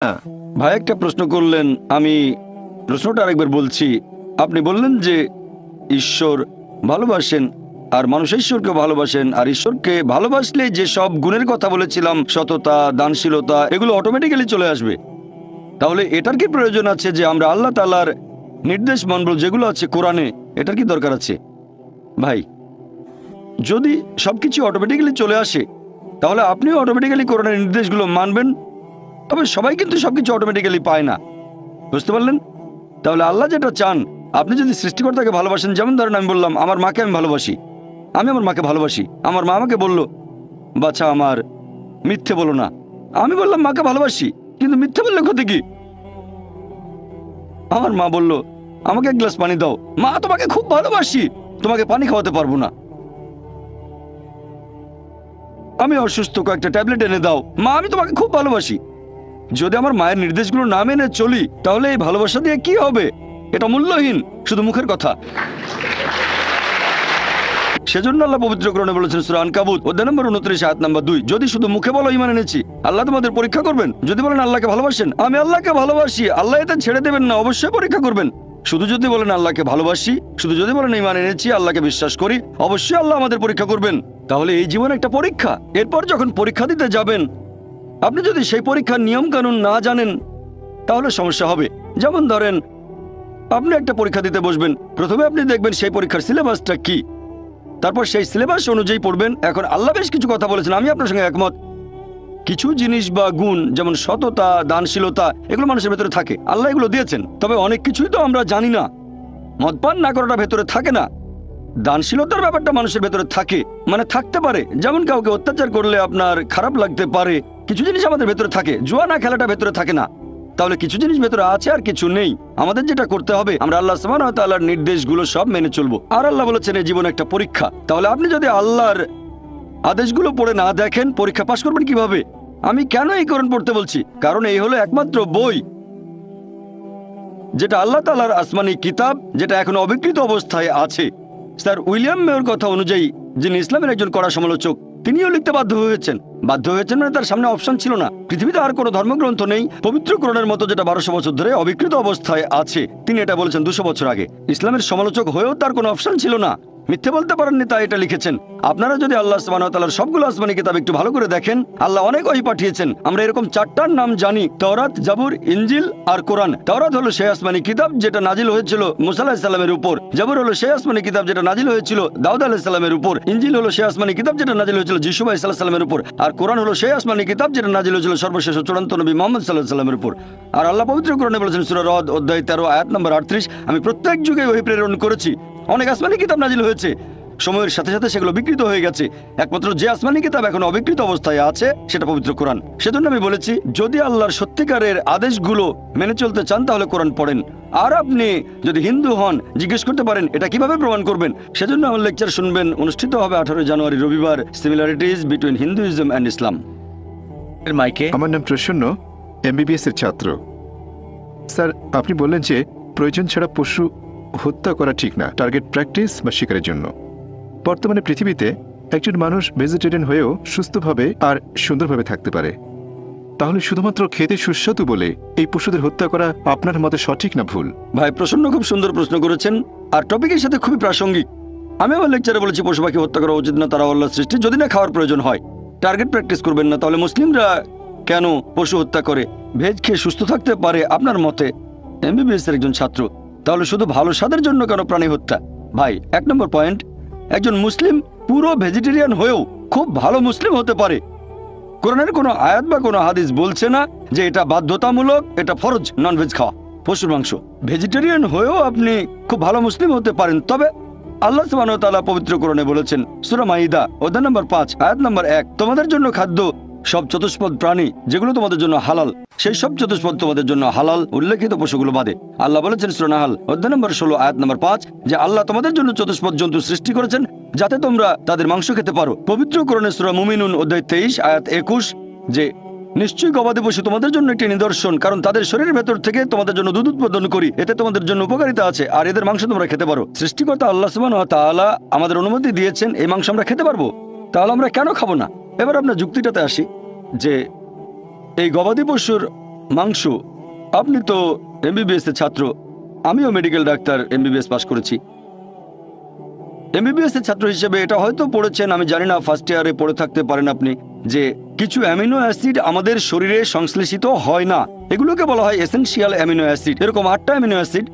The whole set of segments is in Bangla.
হ্যাঁ, ভাই একটা প্রশ্ন করলেন, আমি প্রশ্নটা আরেকবার বলছি। আপনি বললেন যে ঈশ্বর ভালোবাসেন আর মানুষ ঈশ্বরকে ভালোবাসেন, আর ঈশ্বরকে ভালোবাসলে যে সব গুণের কথা বলেছিলাম, সততা, দানশীলতা, এগুলো অটোমেটিক্যালি চলে আসবে। তাহলে এটার কি প্রয়োজন আছে যে আমরা আল্লাহ তাআলার নির্দেশ মানব যেগুলো আছে কোরআনে? এটার কি দরকার আছে? ভাই, যদি সবকিছু অটোমেটিক্যালি চলে আসে তাহলে আপনিও অটোমেটিক্যালি কোরআনের নির্দেশগুলো মানবেন। তবে সবাই কিন্তু সবকিছু অটোমেটিক্যালি পায় না, বুঝতে পারলেন? তাহলে আল্লাহ যেটা চান, আপনি যদি সৃষ্টিকর্তাকে ভালোবাসেন, যেমন ধরেন আমি বললাম আমার মাকে আমি ভালোবাসি, আমি আমার মাকে ভালোবাসি। আমার মা আমাকে বলল, বাচ্চা আমার মিথ্যে বলো না। আমি বললাম মাকে ভালোবাসি, কিন্তু মিথ্যে বললে ক্ষতি কি? আমার মা বলল, আমাকে এক গ্লাস পানি দাও। মা, তোমাকে খুব ভালোবাসি, তোমাকে পানি খাওয়াতে পারবো না। আমি অসুস্থ, কয়েকটা ট্যাবলেট এনে দাও। মা, আমি তোমাকে খুব ভালোবাসি। যদি আমার মায়ের নির্দেশগুলো না মেনে চলি তাহলে এই ভালোবাসা দিয়ে কি হবে? এটা মূল্যহীন, শুধু মুখের কথা। সেজন্য আল্লাহ পবিত্র কোরআনে বলেছেন সূরা আনকাবুত অধ্যায় নম্বর 29 আয়াত নম্বর 2, যদি শুধু মুখে বলো ঈমান এনেছি, আল্লাহ তোমাদের পরীক্ষা করবেন। যদি বলেন আল্লাহকে ভালোবাসেন, আমি আল্লাহকে ভালোবাসি, আল্লাহ এতে ছেড়ে দেবেন না, অবশ্যই পরীক্ষা করবেন। শুধু যদি বলেন আল্লাহকে ভালোবাসি, শুধু যদি বলেন ঈমান এনেছি, আল্লাহকে বিশ্বাস করি, অবশ্যই আল্লাহ আমাদের পরীক্ষা করবেন। তাহলে এই জীবন একটা পরীক্ষা। এরপর যখন পরীক্ষা দিতে যাবেন, আপনি যদি সেই পরীক্ষার নিয়ম কানুন না জানেন তাহলে সমস্যা হবে। যেমন ধরেন, আপনি একটা পরীক্ষা দিতে বসবেন, প্রথমে আপনি দেখবেন সেই পরীক্ষার সিলেবাসটা কি, তারপর সেই সিলেবাস অনুযায়ী পড়বেন। এখন আল্লাহ বেশ কিছু কথা বলেছেন, আমি আপনার সঙ্গে একমত। কিছু জিনিস বা গুণ যেমন সততা, দানশীলতা, এগুলো মানুষের ভেতরে থাকে, আল্লাহ এগুলো দিয়েছেন। তবে অনেক কিছুই তো আমরা জানি না। মদপান না করাটা ভেতরে থাকে না, দানশীলতার ব্যাপারটা মানুষের ভেতরে থাকে, মানে থাকতে পারে। যেমন কাউকে অত্যাচার করলে আপনার খারাপ লাগতে পারে, কিছু জিনিস আমাদের ভেতরে থাকে। জুয়া না খেলাটা ভেতরে থাকে না। তাহলে কিছু জিনিস ভেতরে আছে আর কিছু নেই। আমাদের যেটা করতে হবে, আমরা আল্লাহ সুবহানাহু ওয়া তাআলার নির্দেশগুলো সব মেনে চলবো। আর আল্লাহ বলেছেন এই জীবন একটা পরীক্ষা। তাহলে আপনি যদি আল্লাহর আদেশগুলো পড়ে না দেখেন, পরীক্ষা পাশ করবেন কিভাবে? আমি কেন এই কোরআন পড়তে বলছি? কারণ এই হলো একমাত্র বই যেটা আল্লাহ তাআলার আসমানি কিতাব, যেটা এখনো অবিকৃত অবস্থায় আছে। স্যার উইলিয়াম মেয়র কথা অনুযায়ী, যিনি ইসলামের একজন কড়া সমালোচক, তিনিও লিখতে বাধ্য হয়েছেন। মানে তার সামনে অপশন ছিল না। পৃথিবীতে আর কোনো ধর্মগ্রন্থ নেই পবিত্র কোরআনের মতো যেটা 1200 বছর ধরে অবিকৃত অবস্থায় আছে। তিনি এটা বলেছেন 200 বছর আগে। ইসলামের সমালোচক হয়েও তার কোনো অপশন ছিল না, মিথ্যে বলতে পারেননি, তাই এটা লিখেছেন। আপনারা যদি আল্লাহ সুবহানাহু ওয়া তাআলার সবগুলো আসমানি কিতাব একটু ভালো করে দেখেন, আল্লাহ অনেক ওহী পাঠিয়েছেন। আমরা এরকম 4টার নাম জানি: তাওরাত, জাবুর, ইনজিল আর কোরআন। তাওরাত হলো সেই আসমানি কিতাব যেটা নাজিল হয়েছিল মুসা আলাইহিস সালামের উপর। জাবুর হলো সেই আসমানি কিতাব যেটা নাজিল হয়েছিল দাউদ আলাইহিস সালামের উপর। ইনজিল হলো সেই আসমানি কিতাব যেটা নাজিল হয়েছিল যিশু আলাইহিস সালামের উপর। আর কোরআন হলো সেই আসমানি কিতাব যেটা নাজিল হয়েছিল সর্বশেষ চূড়ান্ত নবী মুহাম্মদ সাল্লাল্লাহু আলাইহি সাল্লামের উপর। আর আল্লাহ পবিত্র কোরআনে বলেছেন সূরা রদ অধ্যায় 13 আয়াত নম্বর 38, আমি প্রত্যেক যুগে ওহী প্রেরণ করেছি। অনেক আসমানি কিতাব নাজিল হয়েছে, সময়ের সাথে সাথে সেগুলো বিকৃত হয়ে গেছে। একমাত্র যে আসমানি কিতাব এখন অবিকৃত অবস্থায় আছে সেটা পবিত্র কোরআন। সেজন্য আমি বলেছি, যদি আল্লাহর সত্যিকারের আদেশগুলো মেনে চলতে চান তাহলে কোরআন পড়েন। আর আপনি যদি হিন্দু হন, জিজ্ঞেস করতে পারেন এটা কিভাবে প্রমাণ করবেন। সেজন্য আমার লেকচার শুনবেন, অনুষ্ঠিত হবে 18 জানুয়ারি রবিবার, সিমিলারিটিজ বিটুইন হিন্দুইজম অ্যান্ড ইসলাম। এর মাইকে। আমার নাম প্রসন্ন, এমবিবিএস এর ছাত্র। স্যার, আপনি বললেন যে প্রয়োজন ছাড়া পশু হত্যা করা ঠিক না, টার্গেট প্র্যাকটিস বা শিকারের জন্য। বর্তমানে পৃথিবীতে একজন মানুষ ভেজিটেরিয়ান হয়েও সুস্থভাবে আর সুন্দরভাবে থাকতে পারে। তাহলে শুধুমাত্র খেতে সুস্বাদু বলে এই পশুদের হত্যা করা আপনার মতে সঠিক না ভুল? ভাই, প্রসন্ন খুব সুন্দর প্রশ্ন করেছেন আর টপিকের সাথে খুবই প্রাসঙ্গিক। আমি আমার লেকচারে বলেছি পশু পাখি হত্যা করা উচিত না, তারা আল্লাহর সৃষ্টি, যদি না খাওয়ার প্রয়োজন হয়। টার্গেট প্র্যাকটিস করবেন না। তাহলে মুসলিমরা কেন পশু হত্যা করে? ভেজ খেয়ে সুস্থ থাকতে পারে আপনার মতে, এমবিবিএস এর একজন ছাত্র। তাহলে শুধু ভালো স্বাদের জন্য কেন প্রাণী হত্যা? ভাই, 1 নম্বর পয়েন্ট, একজন মুসলিম পুরো ভেজিটেরিয়ান হয়েও খুব ভালো মুসলিম হতে পারে। কোরআনের কোনো আয়াত বা কোনো হাদিস বলছে না যে এটা বাধ্যতামূলক, এটা ফরজ ননভেজ খাওয়া, পশুর মাংস। ভেজিটেরিয়ান হয়েও আপনি খুব ভালো মুসলিম হতে পারেন। তবে আল্লাহ সুবহানাহু ওয়া তাআলা পবিত্র কোরআনে বলেছেন সূরা মাইদা অধ্যায় নম্বর 5 আয়াত নম্বর 1, তোমাদের জন্য খাদ্য সব চতুষ্পদ প্রাণী যেগুলো তোমাদের জন্য হালাল, সেই সব চতুষ্পদ তোমাদের জন্য হালাল, উল্লেখিত পশুগুলো বাদে। আল্লাহ বলেছেন সূরা নাহাল অধ্যায় নম্বর 16 আয়াত নম্বর 5 যে আল্লাহ তোমাদের জন্য চতুষ্পদ জন্তু সৃষ্টি করেছেন যাতে তোমরা তাদের মাংস খেতে পারো। পবিত্র কোরআনে সূরা মুমিনুন অধ্যায় 23 আয়াত 21 যে নিশ্চয়ই গবাদি পশু তোমাদের জন্য একটি নিদর্শন, কারণ তাদের শরীরের ভেতর থেকে তোমাদের জন্য দুধ উৎপাদন করি, এতে তোমাদের জন্য উপকারিতা আছে, আর এদের মাংস তোমরা খেতে পারো। সৃষ্টিকর্তা আল্লাহ সুবহানাহু ওয়া তাআলা আমাদের অনুমতি দিয়েছেন এই মাংস আমরা খেতে পারবো, তাহলে আমরা কেন খাবো না? এবার আপনার যুক্তিটাতে আসি যে এই গবাদি পশুর মাংস, আপনি তো এমবিবিএস এর ছাত্র, আমিও মেডিকেল ডাক্তার, এমবিবিএস পাশ করেছি। এমবিবিএস এর ছাত্র হিসেবে এটা হয়তো পড়েছেন, আমি জানি না, ফার্স্ট ইয়ারে পড়ে থাকতে পারেন আপনি, যে কিছু অ্যামিনো অ্যাসিড আমাদের শরীরে সংশ্লেষিত হয় না, এগুলোকে বলা হয় এসেনশিয়াল অ্যামিনো অ্যাসিড। এরকম 8টা অ্যামিনো অ্যাসিড,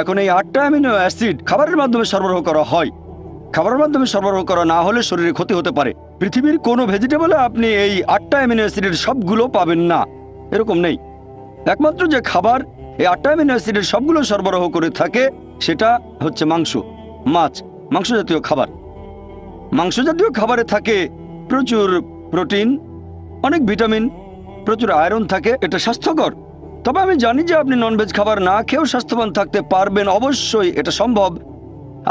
এখন এই 8টা অ্যামিনো অ্যাসিড খাবারের মাধ্যমে সরবরাহ করা হয়। খাবারের মাধ্যমে সরবরাহ করা না হলে শরীরে ক্ষতি হতে পারে। পৃথিবীর কোনো ভেজিটেবলে আপনি এই 8টা অ্যামিনো অ্যাসিডের সবগুলো পাবেন না, এরকম নেই। একমাত্র যে খাবার এই 8টা অ্যামিনো অ্যাসিডের সবগুলো সরবরাহ করে থাকে সেটা হচ্ছে মাংস, মাছ, মাংস জাতীয় খাবার। মাংস জাতীয় খাবারে থাকে প্রচুর প্রোটিন, অনেক ভিটামিন, প্রচুর আয়রন থাকে, এটা স্বাস্থ্যকর। তবে আমি জানি যে আপনি ননভেজ খাবার না খেয়েও স্বাস্থ্যবান থাকতে পারবেন, অবশ্যই এটা সম্ভব।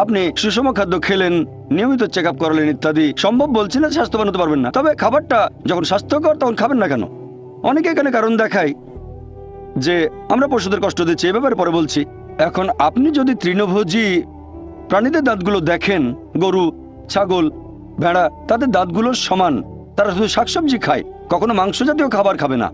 আপনি সুষম খাদ্য খেলেন, নিয়মিত চেক আপ করালেন ইত্যাদি, সম্ভব বলছি না স্বাস্থ্যবান হতে পারবেন না, তবে খাবারটা যখন স্বাস্থ্যকর তখন খাবেন না কেন? অনেকে এখানে কারণ দেখায় যে আমরা পশুদের কষ্ট দিচ্ছি, এ ব্যাপারে পরে বলছি। এখন আপনি যদি তৃণভোজী প্রাণীদের দাঁতগুলো দেখেন, গরু, ছাগল, ভেড়া, তাদের দাঁতগুলো সমান, তারা শুধু শাকসবজি খায়, কখনো মাংস জাতীয় খাবার খাবে না।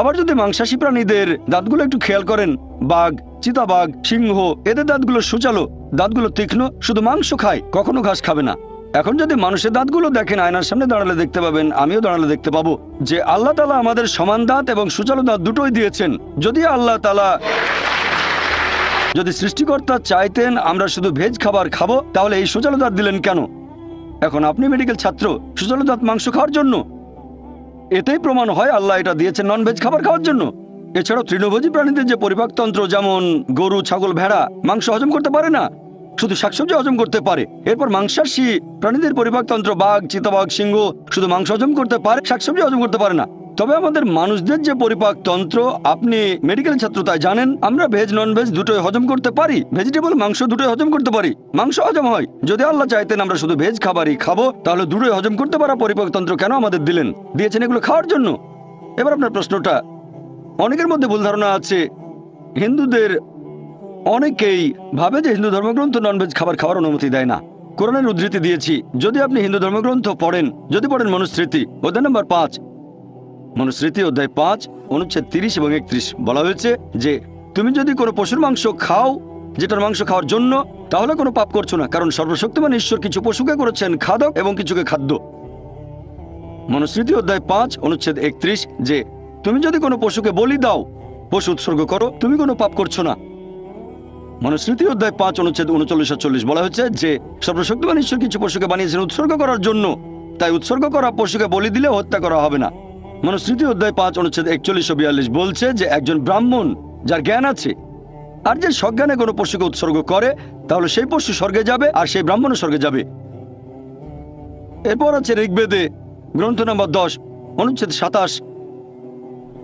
আবার যদি মাংসাশী প্রাণীদের দাঁতগুলো একটু খেয়াল করেন, বাঘ, চিতাবাঘ, সিংহ, এদের দাঁতগুলো সূচালো, দাঁতগুলো তীক্ষ্ণ, শুধু মাংস খায়, কখনো ঘাস খাবে না। এখন যদি মানুষের দাঁতগুলো দেখেন, আয়নার সামনে দাঁড়ালে দেখতে পাবেন, আমিও দাঁড়ালে দেখতে পাবো যে আল্লাহ তাআলা আমাদের সমান দাঁত এবং সূচালো দাঁত দুটোই দিয়েছেন। যদি আল্লাহ তাআলা, যদি সৃষ্টিকর্তা চাইতেন আমরা শুধু ভেজ খাবার খাবো, তাহলে এই সূচালো দাঁত দিলেন কেন? এখন আপনি মেডিকেল ছাত্র, সূচালো দাঁত মাংস খাওয়ার জন্য, এতেই প্রমাণ হয় আল্লাহ এটা দিয়েছেন নন ভেজ খাবার খাওয়ার জন্য। এছাড়াও তৃণভোজী প্রাণীদের যে পরিপাকতন্ত্র, যেমন গরু, ছাগল, ভেড়া মাংস হজম করতে পারে না, শুধু শাকসবজি হজম করতে পারে। এরপর মাংসাশী প্রাণীদের পরিপাকতন্ত্র, বাঘ, চিতাবাঘ, সিংহ শুধু মাংস হজম করতে পারে, শাকসবজি হজম করতে পারে না। তবে আমাদের মানুষদের যে পরিপাকতন্ত্র, আপনি মেডিকেল ছাত্র তাই জানেন, আমরা ভেজ নন ভেজ দুটোই হজম করতে পারি, ভেজিটেবল মাংস দুটোই হজম করতে পারি, মাংস হজম হয়। যদি আল্লাহ চাইতেন আমরা শুধু ভেজ খাবারই খাবো, তাহলে দুটোই হজম করতে পারা পরিপাকতন্ত্র কেন আমাদের দিলেন? দিয়েছেন এগুলো খাওয়ার জন্য। এবার আপনার প্রশ্নটা, অনেকের মধ্যে ভুল ধারণা আছে, হিন্দুদের অনেকেই ভাবে যে হিন্দু ধর্মগ্রন্থ ননভেজ খাবার খাওয়ার অনুমতি দেয় না। কোরআনের উদ্ধৃতি দিয়েছি, যদি আপনি হিন্দু ধর্মগ্রন্থ পড়েন, যদি পড়েন মনুস্মৃতি অধ্যায় নম্বর 5, মনুস্মৃতি অধ্যায় 5 অনুচ্ছেদ 30 এবং 31, বলা হয়েছে যে তুমি যদি কোনো পশুর মাংস খাও যেটার মাংস খাওয়ার জন্য, তাহলে কোনো পাপ করছো না, কারণ সর্বশক্তিমান ঈশ্বর কিছু পশুকে করেছেন খাদক এবং কিছুকে খাদ্য। মনুস্মৃতি অধ্যায় 5 অনুচ্ছেদ 31, যে তুমি যদি কোনো পশুকে বলি দাও, পশু উৎসর্গ করো, তুমি কোনো পাপ করছো না। মনুস্মৃতি অধ্যায় 5 অনুচ্ছেদ 39-40 বলা হয়েছে যে সর্বশক্তিমান ঈশ্বর কিছু পশুকে বানিয়েছেন উৎসর্গ করার জন্য, তাই উৎসর্গ করা পশুকে বলি দিলে হত্যা করা হবে না। মনুস্মৃতি অধ্যায় 5 অনুচ্ছেদ 41-42 বলছে যে একজন ব্রাহ্মণ যার জ্ঞান আছে আর যে সজ্ঞানে কোনো পশুকে উৎসর্গ করে, তাহলে সেই পশু স্বর্গে যাবে আর সেই ব্রাহ্মণও স্বর্গে যাবে। এরপর আছে ঋগ্বেদে গ্রন্থ নম্বর 10 অনুচ্ছেদ 27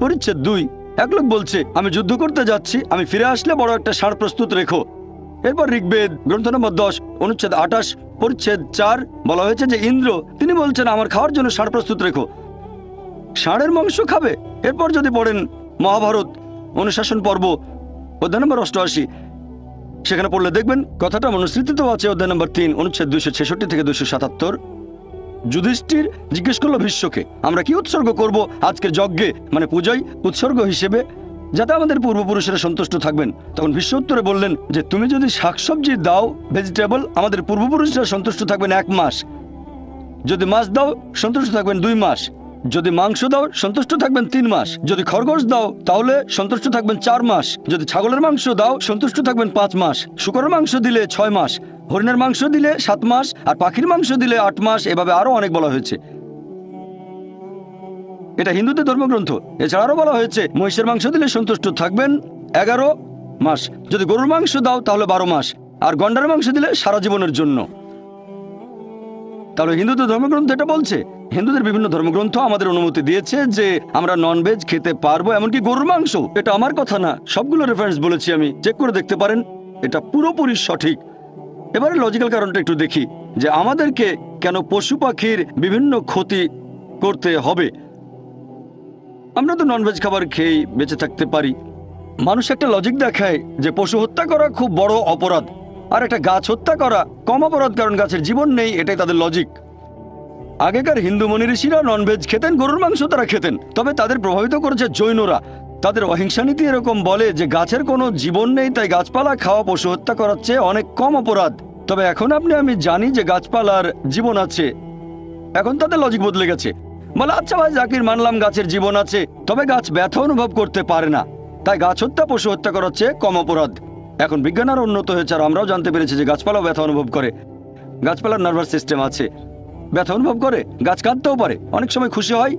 পরিচ্ছেদ 2, এক লোক বলছে আমি যুদ্ধ করতে যাচ্ছি, আমি ফিরে আসলে বড় একটা ষাঁড় প্রস্তুত রেখো। এরপর ঋগ্বেদ গ্রন্থ নম্বর 10 অনুচ্ছেদ 28 পরিচ্ছেদ 4 বলা হয়েছে যে ইন্দ্র, তিনি বলছেন আমার খাওয়ার জন্য ষাঁড় প্রস্তুত রেখো, ষাঁড়ের মাংস খাবে। এরপর যদি পড়েন মহাভারত অনুশাসন পর্ব অধ্যায় নম্বর 88, সেখানে পড়লে দেখবেন কথাটা মনুস্মৃতিতেও আছে, অধ্যায় নম্বর 3 অনুচ্ছেদ 266 থেকে 277। যুধিষ্ঠির জিজ্ঞেস করলো ভীষ্মকে, আমরা কি উৎসর্গ করব আজকের যজ্ঞে, মানে পূজায় উৎসর্গ হিসেবে, যাতে আমাদের পূর্বপুরুষেরা সন্তুষ্ট থাকবেন? তখন ভীষ্ম উত্তরে বললেন যে তুমি যদি শাকসবজি দাও, ভেজিটেবল, আমাদের পূর্বপুরুষরা সন্তুষ্ট থাকবেন 1 মাস, যদি মাছ দাও সন্তুষ্ট থাকবেন 2 মাস, যদি মাংস দাও সন্তুষ্ট থাকবেন 3 মাস, যদি খরগোশ দাও তাহলে সন্তুষ্ট থাকবেন 4 মাস, যদি ছাগলের মাংস দাও সন্তুষ্ট থাকবেন 5 মাস, শূকরের মাংস দিলে 6 মাস, হরিণের মাংস দিলে 7 মাস, আর পাখির মাংস দিলে 8 মাস, এভাবে আরো অনেক বলা হয়েছে। এটা হিন্দুদের ধর্মগ্রন্থ। এছাড়া আরো বলা হয়েছে মহিষের মাংস দিলে সন্তুষ্ট থাকবেন 11 মাস, যদি গরুর মাংস দাও তাহলে 12 মাস, আর গন্ডার মাংস দিলে সারা জীবনের জন্য। তাহলে হিন্দুদের ধর্মগ্রন্থ এটা বলছে। হিন্দুদের বিভিন্ন ধর্মগ্রন্থ আমাদের অনুমতি দিয়েছে যে আমরা ননভেজ খেতে পারবো, এমনকি গরুর মাংস। এটা আমার কথা না, সবগুলো রেফারেন্স বলেছি আমি, চেক করে দেখতে পারেন, এটা পুরোপুরি সঠিক। এবারে লজিক্যাল কারণটা একটু দেখি যে আমাদেরকে কেন পশু পাখির বিভিন্ন ক্ষতি করতে হবে। আমরা তো ননভেজ খাবার খেয়েই বেঁচে থাকতে পারি। মানুষ একটা লজিক দেখায় যে পশু হত্যা করা খুব বড় অপরাধ, আর একটা গাছ হত্যা করা কম অপরাধ, কারণ গাছের জীবন নেই, এটাই তাদের লজিক। আগেকার হিন্দু মুনি ঋষিরা ননভেজ খেতেন, গরুর মাংস তারা খেতেন, তবে তাদের প্রভাবিত করেছে জৈনরা। তাদের অহিংসা নীতি এরকম বলে যে গাছের কোনো জীবন নেই, তাই গাছপালা খাওয়া পশু হত্যা করার চেয়ে অনেক কম অপরাধ। তবে এখন আমি জানি যে গাছপালার জীবন আছে। এখন তাদের লজিক বদলে গেছে, বলে আচ্ছা ভাই জাকির, মানলাম গাছের জীবন আছে, তবে গাছ ব্যথা অনুভব করতে পারে না, তাই গাছ হত্যা পশু হত্যা করার চেয়ে কম অপরাধ। এখন বিজ্ঞান আরো উন্নত হয়েছে আর আমরাও জানতে পেরেছি যে গাছপালাও ব্যথা অনুভব করে। গাছপালার নার্ভাস সিস্টেম আছে, ব্যথা অনুভব করে, গাছ কাঁদতেও পারে, অনেক সময় খুশি হয়,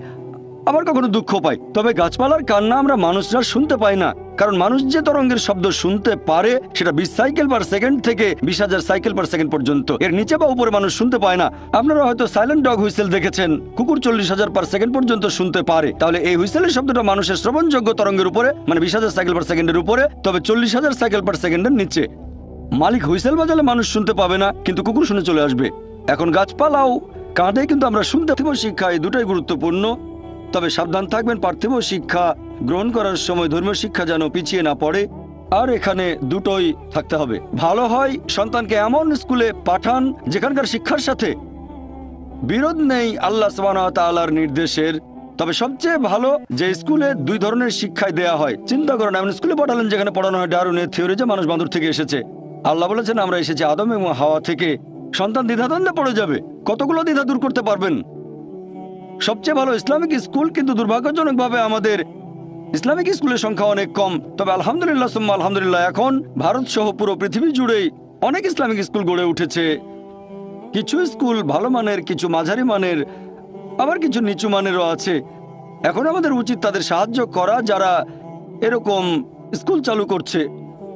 আবার কখনো দুঃখ পায়। তবে গাছপালার কান্না আমরা মানুষরা শুনতে পাই না, কারণ মানুষ যে তরঙ্গের শব্দ শুনতে পারে সেটা 20 সাইকেল পার সেকেন্ড থেকে 20,000 সাইকেল পার সেকেন্ড পর্যন্ত, এর নিচে বা উপরে মানুষ শুনতে পায় না। আপনারা হয়তো সাইলেন্ট ডগ হুইসেল দেখেছেন, কুকুর 40,000 পার সেকেন্ড পর্যন্ত শুনতে পারে। তাহলে এই হুইসেলের শব্দটা মানুষের শ্রবণযোগ্য তরঙ্গের উপরে, মানে 20,000 সাইকেল পার সেকেন্ডের উপরে, তবে 40,000 সাইকেল পার সেকেন্ডের নিচে। মালিক হুইসেল বাজালে মানুষ শুনতে পাবে না, কিন্তু কুকুর শুনে চলে আসবে। এখন গাছপালাও কাঁদে, কিন্তু আমরা শুনতে পাবো। শিক্ষা এই দুটোই গুরুত্বপূর্ণ, তবে সাবধান থাকবেন পার্থিব শিক্ষা গ্রহণ করার সময় ধর্মীয় শিক্ষা যেন পিছিয়ে না পড়ে। আর এখানে দুটোই থাকতে হবে। ভালো হয় সন্তানকে এমন স্কুলে পাঠান যেখানকার শিক্ষার সাথে বিরোধ নেই আল্লাহ সুবহানাহু ওয়া তাআলার নির্দেশের। তবে সবচেয়ে ভালো যে স্কুলে দুই ধরনের শিক্ষাই দেয়া হয়। চিন্তা করেন, এমন স্কুলে পাঠালেন যেখানে পড়ানো হয় ডারউইনের থিওরি যে মানুষ বাঁদর থেকে এসেছে। আল্লাহ বলেছেন আমরা এসেছি আদম এবং হাওয়া থেকে। সন্তান দ্বিধাদ্বন্দ্বে পড়ে যাবে। কতগুলো দ্বিধা দূর করতে পারবেন? সবচেয়ে ভালো ইসলামিক স্কুল, কিন্তু দুর্ভাগ্যজনকভাবে আমাদের ইসলামিক স্কুলের সংখ্যা অনেক কম। তবে আলহামদুলিল্লাহ সুম্মা আলহামদুলিল্লাহ, এখন ভারত সহ পুরো পৃথিবী জুড়েই অনেক ইসলামিক স্কুল গড়ে উঠেছে। কিছু স্কুল ভালো মানের, কিছু মাঝারি মানের, আবার কিছু নিচু মানেরও আছে। এখন আমাদের উচিত তাদের সাহায্য করা যারা এরকম স্কুল চালু করছে।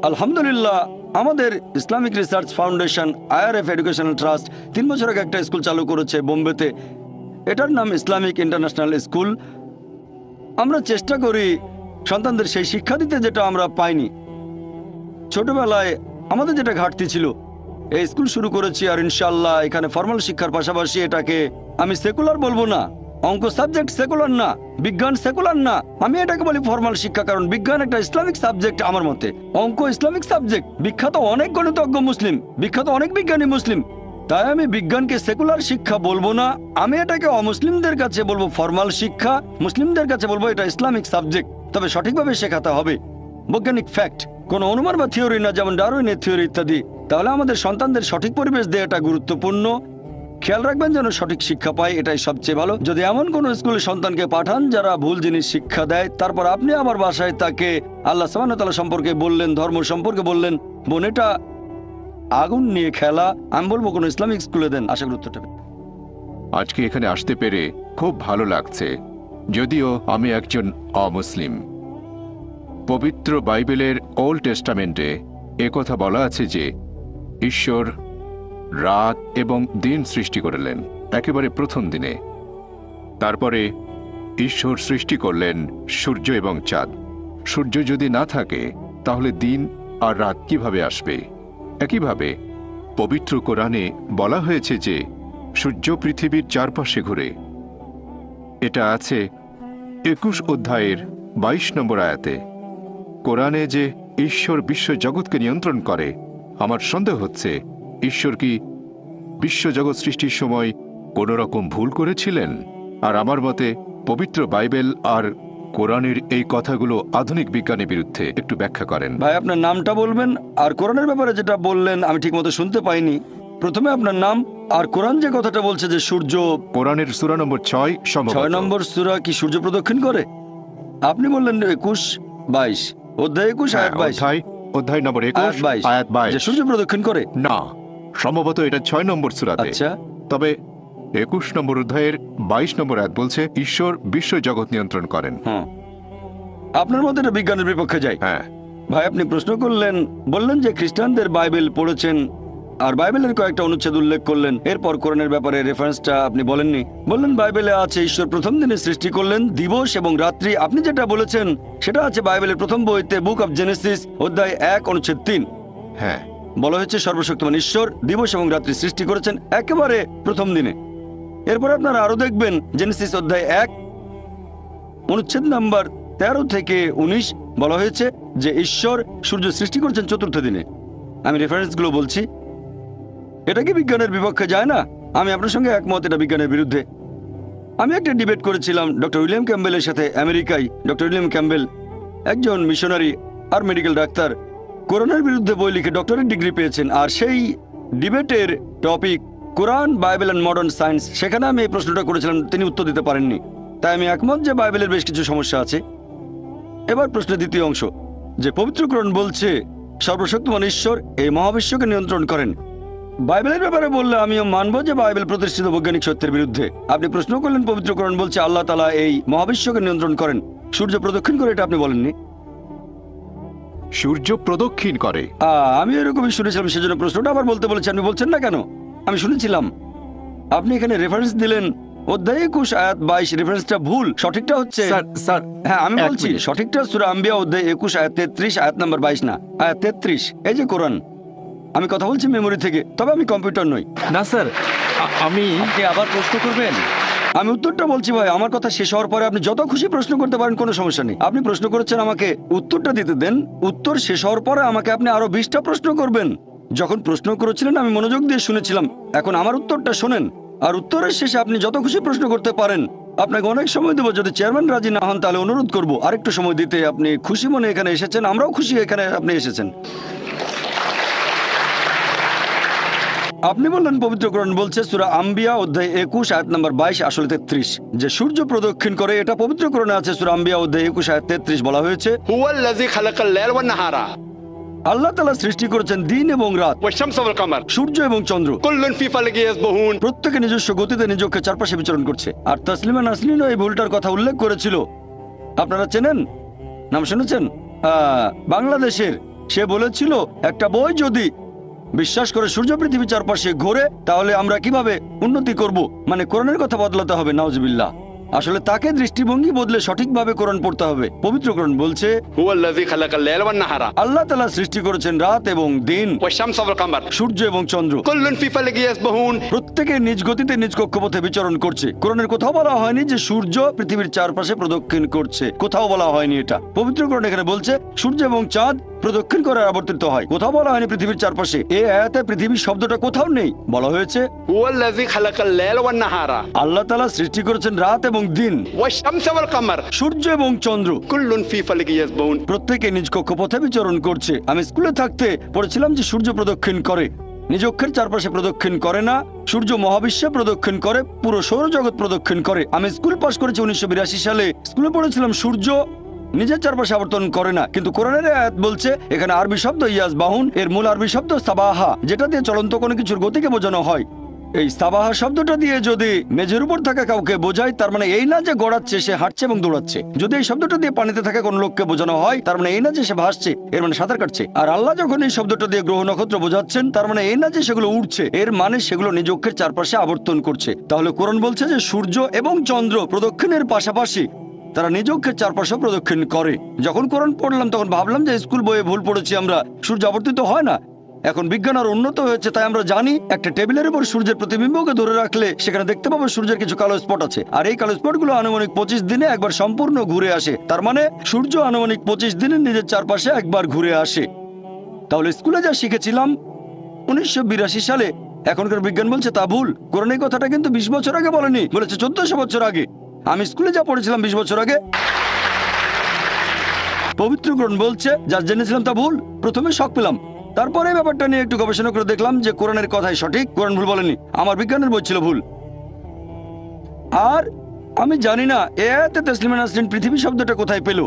আলহামদুলিল্লাহ আমাদের Islamic research foundation IRF educational trust 3 বছর আগে একটা স্কুল চালু করেছে বোম্বেতে। এটার নাম ইসলামিক ইন্টারন্যাশনাল স্কুল। আমরা চেষ্টা করি সন্তানদের সেই শিক্ষা দিতে যেটা আমরা পাইনি ছোটবেলায়। আমাদের যেটা ঘাটতি ছিল, এই স্কুল শুরু করেছি। আর ইনশাআল্লাহ এখানে ফর্মাল শিক্ষার পাশাপাশি এটাকে আমি সেকুলার বলবো না। অঙ্ক সাবজেক্ট সেকুলার না, বিজ্ঞান সেকুলার না, আমি এটাকে বলি ফর্মাল শিক্ষা, কারণ বিজ্ঞান একটা ইসলামিক সাবজেক্ট আমার মতে। অঙ্ক ইসলামিক সাবজেক্ট, বিখ্যাত অনেক গণিতজ্ঞ মুসলিম, বিখ্যাত অনেক বিজ্ঞানী মুসলিম। তাই আমি বিজ্ঞানকে সেকুলার শিক্ষা বলবো না, আমি এটাকে অমুসলিমদের কাছে বলবো ফর্মাল শিক্ষা, মুসলিমদের কাছে বলবো এটা ইসলামিক সাবজেক্ট। তবে সঠিকভাবে শেখাতে হবে, বৈজ্ঞানিক ফ্যাক্ট, কোনো অনুমান বা থিওরি না, যেমন ডারউইনের থিওরি ইত্যাদি। তাহলে আমাদের সন্তানদের সঠিক পরিবেশ দেওয়াটা গুরুত্বপূর্ণ। খেয়াল রাখবেন যেন সঠিক শিক্ষা পায়, এটাই সবচেয়ে ভালো। যদি এমন কোনো স্কুলে সন্তানকে পাঠান যারা ভুল জিনিস শিক্ষা দেয়, তারপর আপনি আবার বাসায় তাকে আল্লাহ সুবহানাহু ওয়া তাআলা সম্পর্কে বললেন, ধর্ম সম্পর্কে বললেন, বোন এটা আগুন নিয়ে খেলা, আমি বলবো কোনো ইসলামিক স্কুলে দেন, আশা করি উত্তরটা। আজকে এখানে আসতে পেরে খুব ভালো লাগছে, যদিও আমি একজন অমুসলিম। পবিত্র বাইবেলের ওল্ড টেস্টামেন্টে একথা বলা আছে যে ঈশ্বর রাত এবং দিন সৃষ্টি করলেন একেবারে প্রথম দিনে। তারপরে ঈশ্বর সৃষ্টি করলেন সূর্য এবং চাঁদ। সূর্য যদি না থাকে তাহলে দিন আর রাত কিভাবে আসবে? একইভাবে পবিত্র কোরআনে বলা হয়েছে যে সূর্য পৃথিবীর চারপাশে ঘুরে। এটা আছে 21 অধ্যায়ের 22 নম্বর আয়াতে। কোরআনে যে ঈশ্বর বিশ্ব জগৎকে নিয়ন্ত্রণ করে, আমার সন্দেহ হচ্ছে ঈশ্বর কি বিশ্বজগৎ সৃষ্টির সময় কোনো রকম ভুল করেছিলেন? আর আমার মতে পবিত্র বাইবেল আর কোরআনের এই কথাগুলো আধুনিক বিজ্ঞানের বিরুদ্ধে। একটু ব্যাখ্যা করেন ভাই। আপনার নামটা বলবেন, আর কোরআনের ব্যাপারে যেটা বললেন আমি ঠিক মতো শুনতে পাইনি। প্রথমে আপনার নাম, আর কোরআন যে কথাটা বলছে যে সূর্য, কোরআনের সূরা নম্বর 6 6 নম্বর সূরা কি সূর্য প্রদক্ষিণ করে? আপনি বললেন 21-22 অধ্যায় 21 আয়াত 22 অধ্যায় নম্বর 21 আয়াত 22 যে সূর্য প্রদক্ষিণ করে। না, সম্ভবত এটা 6 নম্বর সূরাতে। আচ্ছা, তবে 21 নম্বর অধ্যায়ের 22 নম্বর আয়াত বলছে ঈশ্বর বিশ্ব জগৎ নিয়ন্ত্রণ করেন। হ্যাঁ, আপনার মতে এটা বিজ্ঞানের বিপক্ষে যায়। হ্যাঁ ভাই, আপনি প্রশ্ন করলেন, বললেন যে খ্রিস্টানদের বাইবেল পড়েছেন আর বাইবেলের কয়েকটা অনুচ্ছেদ উল্লেখ করলেন। এরপর কোরআনের ব্যাপারে রেফারেন্সটা আপনি বলেননি। বললেন বাইবেলে আছে ঈশ্বর প্রথম দিনে সৃষ্টি করলেন দিবস এবং রাত্রি। আপনি যেটা বলেছেন সেটা আছে বাইবেলের প্রথম বইতে, বুক অব জেনেসিস অধ্যায় 1 অনুচ্ছেদ 3। হ্যাঁ, বলা হয়েছে সর্বশক্তিমান ঈশ্বর দিবস এবং রাত্রি সৃষ্টি করেছেন একেবারে প্রথম দিনে। এরপর আপনারা আরো দেখবেন জেনেসিস অধ্যায় 1 অনুচ্ছেদ নাম্বার 13 থেকে 19 বলা হয়েছে যে ঈশ্বর সূর্য সৃষ্টি করেছেন চতুর্থ দিনে। আমি রেফারেন্সগুলো বলছি। এটা কি বিজ্ঞানের বিপক্ষে যায় না? আমি আপনার সঙ্গে একমত, এটা বিজ্ঞানের বিরুদ্ধে। আমি একটা ডিবেট করেছিলাম ডক্টর উইলিয়াম ক্যাম্বেলের সাথে আমেরিকায়। ডক্টর উইলিয়াম ক্যাম্বেল একজন মিশনারি আর মেডিকেল ডাক্তার, কোরআনের বিরুদ্ধে বই লিখে ডক্টরেট ডিগ্রি পেয়েছেন। আর সেই ডিবেটের টপিক কোরআন, বাইবেল অ্যান্ড মডার্ন সায়েন্স। সেখানে আমি এই প্রশ্নটা করেছিলাম, তিনি উত্তর দিতে পারেননি। তাই আমি একমত যে বাইবেলের বেশ কিছু সমস্যা আছে। এবার প্রশ্নের দ্বিতীয় অংশ, যে পবিত্র কোরআন বলছে সর্বশক্তিমান ঈশ্বর এই মহাবিশ্বকে নিয়ন্ত্রণ করেন। বাইবেলের ব্যাপারে বললে আমিও মানব যে বাইবেল প্রতিষ্ঠিত বৈজ্ঞানিক সত্যের বিরুদ্ধে। আপনি প্রশ্ন করলেন পবিত্র কোরআন বলছে আল্লাহ তাআলা এই মহাবিশ্বকে নিয়ন্ত্রণ করেন, সূর্য প্রদক্ষিণ করে, এটা আপনি বলেননি। সূর্য প্রদক্ষিণ করে। আমি এরকমই শুনেছিলাম, সেজন্য প্রশ্নটা আবার বলতে বলেছি। আপনি বলছেন না কেন? আমি শুনেছিলাম। আপনি এখানে রেফারেন্স দিলেন অধ্যায় 21 আয়াত 22, রেফারেন্সটা ভুল, সঠিকটা হচ্ছে স্যার হ্যাঁ আমি এক বলছি মিনিট। সঠিকটা সূরা আম্বিয়া অধ্যায় 21 আয়াত 33, আয়াত নাম্বার 22 না, আয়াত 33। এই যে কোরআন, আমি কথা বলছি মেমোরি থেকে, তবে আমি কম্পিউটার নই। না স্যার, আপনি আবার প্রশ্ন করবেন? আমি উত্তরটা বলছি ভাই, আমার কথা শেষ হওয়ার পরে আপনি যত খুশি প্রশ্ন করতে পারেন, কোনো সমস্যা নেই। আপনি প্রশ্ন করেছেন, আমাকে উত্তরটা দিতে দেন। উত্তর শেষ হওয়ার পরে আমাকে আপনি আরো 20টা প্রশ্ন করবেন। যখন প্রশ্ন করেছিলেন আমি মনোযোগ দিয়ে শুনেছিলাম, এখন আমার উত্তরটা শোনেন। আর উত্তরের শেষে আপনি যত খুশি প্রশ্ন করতে পারেন। আপনাকে অনেক সময় দেবো, যদি চেয়ারম্যান রাজি না হন তাহলে অনুরোধ করবো আরেকটু সময় দিতে। আপনি খুশি মনে এখানে এসেছেন, আমরাও খুশি এখানে আপনি এসেছেন। আপনি বললেন পবিত্র কোরআন বলছে সূরা আম্বিয়া অধ্যায় 21 আয়াত নাম্বার 22 আসলে 33, যে সূর্য প্রদক্ষিণ করে। এটা পবিত্র কোরআনে আছে, সূরা আম্বিয়া অধ্যায় 21 আয়াত 33 বলা হয়েছে হুয়াল্লাযী খালাকাল লাইলা ওয়ান নাহারা আল্লাহ তাআলা সৃষ্টি করেছেন দিন এবং রাত, ওয়াশ-শামস ওয়াল কামার সূর্য এবং চন্দ্র। কুল্লুন ফি ফালাকি ইয়াসবাহুন। প্রত্যেকে নিজস্ব গতিতে নিজকে চারপাশে বিচরণ করছে। আর তাসলিমা নাসরিনও এই ভুলটার কথা উল্লেখ করেছিল। আপনারা চেনেন, নাম শুনেছেন? বাংলাদেশের সে বলেছিল একটা বই যদি বিশ্বাস করে সূর্য পৃথিবী চারপাশে ঘোরে, তাহলে আমরা কিভাবে উন্নতি করব, মানে কোরআনের কথা বদলাতে হবে। নাউজুবিল্লাহ। আসলে তাকে দৃষ্টিভঙ্গি বদলে সঠিকভাবে কোরআন পড়তে হবে। পবিত্র কোরআন বলছে হুয়াল্লাযী খালাকাল লাইলা ওয়ান নাহারা আল্লাহ তাআলা সৃষ্টি করেছেন রাত এবং দিন, ওয়াশ-শামস ওয়াল কামার সূর্য এবং চন্দ্র। কুল্লুন ফি ফালাকি ইয়াসবাহুন। প্রত্যেকে নিজ গতিতে নিজ কক্ষপথে বিচরণ করছে। কোরআনের কোথাও বলা হয়নি যে সূর্য পৃথিবীর চারপাশে প্রদক্ষিণ করছে, কোথাও বলা হয়নি এটা। পবিত্র কোরআন এখানে বলছে সূর্য এবং চাঁদ প্রদক্ষিণ করে আবর্তিত হয়, কোথাও বলা হয়নি পৃথিবীর চারপাশে। এই আয়াতে পৃথিবী শব্দটা কোথাও নেই, বলা হয়েছে হুয়াল্লাযী খালাকাল লাইলা ওয়ান নাহারা আল্লাহ তাআলা সৃষ্টি করেছেন রাত এবং দিন, ওয়াশ-শামস ওয়াল কামার সূর্য এবং চন্দ্র। কুল্লুন ফি ফালাকি ইয়াসবাহুন। প্রত্যেকে নিজ কক্ষপথে বিচরণ করছে। আমি স্কুলে থাকতে পড়েছিলাম যে সূর্য প্রদক্ষিণ করে, নিজ অক্ষের চারপাশে প্রদক্ষিণ করে না। সূর্য মহাবিশ্বে প্রদক্ষিণ করে, পুরো সৌরজগৎ প্রদক্ষিণ করে। আমি স্কুল পাশ করেছি 1982 সালে। স্কুলে পড়েছিলাম সূর্য নিজের চারপাশে আবর্তন করে না। কিন্তু কোরআনের আয়াত বলছে, এখানে আরবি শব্দ ইয়াসবাহুন, এর মূল আরবি শব্দ সাবাহা, যেটা দিয়ে চলন্ত কোনো কিছুর গতিকে বোঝানো হয়। এই সাবাহা শব্দটা দিয়ে যদি মেঝের উপর থাকা কাউকে বোঝায়, তার মানে এই না যে গড়াচ্ছে, সে হাঁটছে এবং দৌড়াচ্ছে। যদি এই শব্দটা দিয়ে পানিতে থাকা কোনো লোককে বোঝানো হয়, তার মানে এই না যে সে ভাসছে, এর মানে সাঁতার কাটছে। আর আল্লাহ যখন এই শব্দটা দিয়ে গ্রহ নক্ষত্র বোঝাচ্ছেন, তার মানে এই না যে সেগুলো উঠছে, এর মানে সেগুলো নিজ অক্ষের চারপাশে আবর্তন করছে। তাহলে কোরআন বলছে যে সূর্য এবং চন্দ্র প্রদক্ষিণের পাশাপাশি তারা নিজ অক্ষের চারপাশে প্রদক্ষিণ করে। যখন কোরআন পড়লাম তখন ভাবলাম যে স্কুল বইয়ে ভুল পড়েছি আমরা, সূর্য আবর্তিত হয় না। এখন বিজ্ঞান আর উন্নত হয়েছে, তাই আমরা জানি একটা টেবিলের উপর সূর্যের প্রতিবিম্বকে ধরে রাখলে সেখানে দেখতে পাবো সূর্যের কিছু কালো স্পট আছে। আর এই কালো স্পটগুলো আনুমানিক 25 দিনে একবার সম্পূর্ণ ঘুরে আসে। তার মানে সূর্য আনুমানিক 25 দিনে নিজের চারপাশে একবার ঘুরে আসে। তাহলে স্কুলে যা শিখেছিলাম 1982 সালে, এখনকার বিজ্ঞান বলছে তা ভুল। কোরআন এই কথাটা কিন্তু 20 বছর আগে বলেনি, বলেছে 1400 বছর আগে। আমি স্কুলে যা পড়েছিলাম 20 বছর আগে, পবিত্র কোরআন বলছে যা জেনেছিলাম তা ভুল। প্রথমে শক পেলাম, তারপরে ব্যাপারটা নিয়ে একটু গবেষণা করে দেখলাম যে কোরআনের কথাই সঠিক, কোরআন ভুল বলেনি, আমার বিজ্ঞানের বই ছিল ভুল। আর আমি জানি না এ আয়াতে তাসলিমা নাসরিন পৃথিবী শব্দটা কোথায় পেল।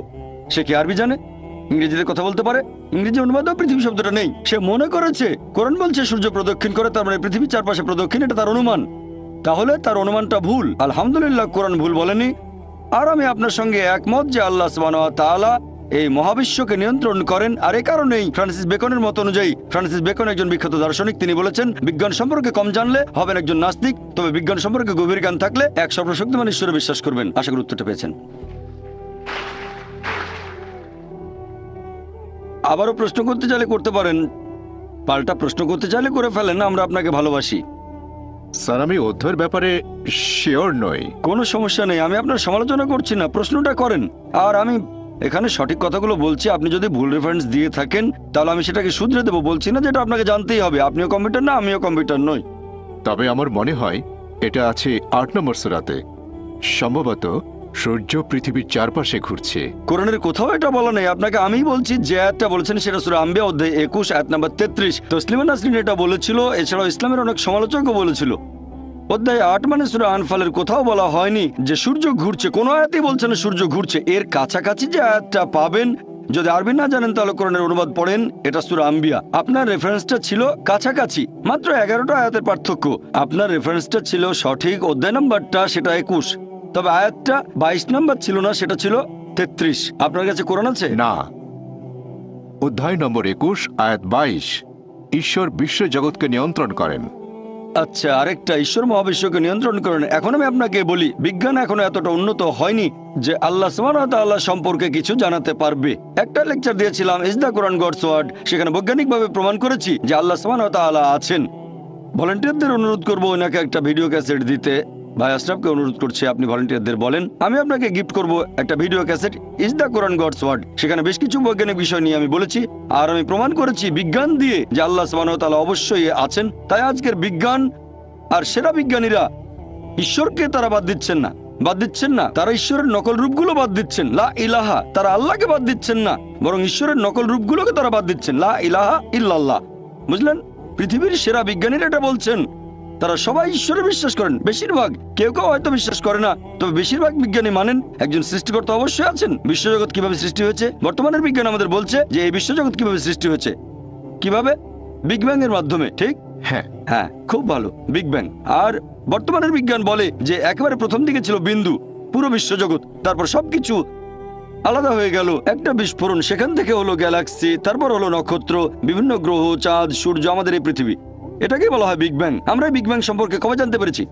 সে কি আরবি জানে, ইংরেজিতে কথা বলতে পারে? ইংরেজি অনুবাদেও পৃথিবী শব্দটা নেই। সে মনে করেছে কোরআন বলছে সূর্য প্রদক্ষিণ করে, তার মানে পৃথিবীর চারপাশে প্রদক্ষিণ, এটা তার অনুমান। তাহলে তার অনুমানটা ভুল। আলহামদুলিল্লাহ, কোরআন ভুল বলেনি। আর আমি আপনার সঙ্গে একমত যে আল্লাহ সুবহানাহু ওয়া তাআলা এই মহাবিশ্বকে নিয়ন্ত্রণ করেন। আর এই কারণেই ফ্রান্সিস বেকনের মত অনুযায়ী, ফ্রান্সিস বেকন একজন বিখ্যাত দার্শনিক, তিনি বলেছেন বিজ্ঞান সম্পর্কে কম জানলে হবেন একজন নাস্তিক, তবে বিজ্ঞান সম্পর্কে গভীর জ্ঞান থাকলে এক সর্বশক্তিমান ঈশ্বরে বিশ্বাস করবেন। আশা করি উত্তরটা পেয়েছেন। আবারও প্রশ্ন করতে চাইলে করতে পারেন, পাল্টা প্রশ্ন করতে চাইলে করে ফেলেন, আমরা আপনাকে ভালোবাসি। স্যার আমি অধ্যয়ের ব্যাপারে শিওর নই। কোনো সমস্যা নেই, আমি আপনার সমালোচনা করছি না, প্রশ্নটা করেন। আর আমি এখানে সঠিক কথাগুলো বলছি, আপনি যদি ভুল রেফারেন্স দিয়ে থাকেন তাহলে আমি সেটাকে শুধরে দেবো। বলছি না যেটা আপনাকে জানতেই হবে। আপনিও কম্পিউটার না, আমিও কম্পিউটার নই। তবে আমার মনে হয় এটা আছে 8 নম্বর সূরাতে। সম্ভবত সূর্য পৃথিবীর চারপাশে ঘুরছে। কোরআনের কোথাও এটা বলা নেই। আপনাকে আমিই বলছি যে আয়াতটা বলেছেন সেটা সূরা আম্বিয়া অধ্যায় 21 আয়াত নাম্বার 33। তসলিমা নাসরিন এটা বলেছিল, এছাড়াও ইসলামের অনেক সমালোচকও বলেছিল। অধ্যায় 8 মানে সূরা আনফালের কোথাও বলা হয়নি যে সূর্য ঘুরছে, কোনো আয়াতেই বলছে না সূর্য ঘুরছে। এর কাছাকাছি যে আয়াতটা পাবেন, যদি আরবি না জানেন তাহলে কোরআনের অনুবাদ পড়েন, এটা সূরা আম্বিয়া। আপনার রেফারেন্সটা ছিল কাছাকাছি, মাত্র 11টা আয়াতের পার্থক্য। আপনার রেফারেন্সটা ছিল সঠিক, অধ্যায় নাম্বারটা সেটা 21, তবে আয়াতটা 22 নাম্বার ছিল না, সেটা ছিল 33। আপনার কাছে কোরআন আছে? না, অধ্যায় নম্বর 21 আয়াত 22, ঈশ্বর বিশ্ব জগৎকে নিয়ন্ত্রণ করেন। আচ্ছা, আরেকটা, ঈশ্বর মহাবিশ্বকে নিয়ন্ত্রণ করেন। এখন আমি আপনাকে বলি, বিজ্ঞান এখনো এতটা উন্নত হয়নি যে আল্লাহ সুবহানাহু ওয়া তাআলা সম্পর্কে কিছু জানাতে পারবে। একটা লেকচার দিয়েছিলাম, is the Quran God's word, সেখানে বৈজ্ঞানিকভাবে প্রমাণ করেছি যে আল্লাহ সুবহানাহু ওয়া তাআলা আছেন। ভলান্টিয়ারদের অনুরোধ করবো ওনাকে একটা ভিডিও ক্যাসেট দিতে। ভাই আশরাফকে অনুরোধ করছি, আপনি ভলান্টিয়ারদের বলেন আমি আপনাকে গিফট করব একটা video cassette, is the Quran God's word. সেখানে বেশ কিছু বৈজ্ঞানিক বিষয় নিয়ে আমি বলেছি, আর আমি প্রমাণ করেছি বিজ্ঞান দিয়ে যে আল্লাহ সুবহানাহু ওয়া তাআলা অবশ্যই আছেন। তাই আজকের বিজ্ঞান আর সেরা বিজ্ঞানীরা ঈশ্বরকে তারা বাদ দিচ্ছেন না, তারা ঈশ্বরের নকল রূপগুলো বাদ দিচ্ছেন, লা ইলাহা, তারা আল্লাহকে বাদ দিচ্ছেন না, বরং ঈশ্বরের নকল রূপগুলোকে তারা বাদ দিচ্ছেন, লা ইলাহা ইল্লাল্লাহ। বুঝলেন? পৃথিবীর সেরা বিজ্ঞানীরা এটা বলছেন। তারা সবাই ঈশ্বরে বিশ্বাস করেন, বেশিরভাগ, কেউ কেউ হয়তো বিশ্বাস করে না, তবে বেশিরভাগ বিজ্ঞানী মানেন একজন সৃষ্টিকর্তা অবশ্যই আছেন। বিশ্বজগৎ কিভাবে সৃষ্টি হয়েছে? বর্তমানের বিজ্ঞান আমাদের বলছে যে এই বিশ্বজগৎ কিভাবে সৃষ্টি হয়েছে, কিভাবে? বিগ ব্যাং এর মাধ্যমে, ঠিক? হ্যাঁ, খুব ভালো, বিগ ব্যাং। আর বর্তমানের বিজ্ঞান বলে যে একেবারে প্রথম দিকে ছিল বিন্দু, পুরো বিশ্বজগৎ, তারপর সবকিছু আলাদা হয়ে গেল, একটা বিস্ফোরণ, সেখান থেকে হলো গ্যালাক্সি, তারপর হলো নক্ষত্র, বিভিন্ন গ্রহ, চাঁদ, সূর্য, আমাদের এই পৃথিবী। এটাকেই বলা হয় বিগ ব্যাং। আমরা বিগ ব্যাং সম্পর্কে কবে জানতে পেরেছি?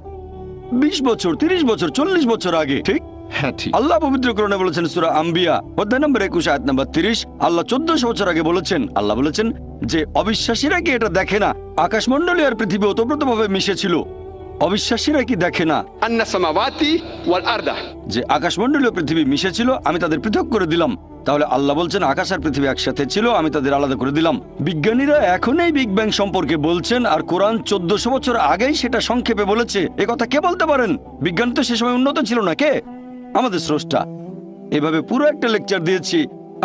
20 বছর, 30 বছর, 40 বছর আগে, ঠিক? হ্যাঁ, ঠিক। আল্লাহ পবিত্র কোরআনে বলেছেন সূরা আম্বিয়া অধ্যায় নম্বর 21 আয়াত নম্বর 30, আল্লাহ 1400 বছর আগে বলেছেন, আল্লাহ বলেছেন যে অবিশ্বাসীরা কি এটা দেখে না আকাশমণ্ডলী আর পৃথিবী ওতপ্রোতভাবে মিশেছিল? অবিশ্বাসীরা কি দেখে না أن السماوات والأرض যে আকাশমণ্ডলী ও পৃথিবী মিশেছিল, আমি তাদের পৃথক করে দিলাম? তাহলে আল্লাহ বলছেন আকাশ আর পৃথিবী একসাথে ছিল, আমি তাদের আলাদা করে দিলাম। বিজ্ঞানীরা এখন এই বিগ ব্যাং সম্পর্কে বলছেন, আর কোরআন 1400 বছর আগেই সেটা সংক্ষেপে বলেছে। এ কথা কে বলতে পারেন? বিজ্ঞান তো সে সময় উন্নত ছিল না। কে? আমাদের স্রষ্টা। এভাবে পুরো একটা লেকচার দিয়েছি।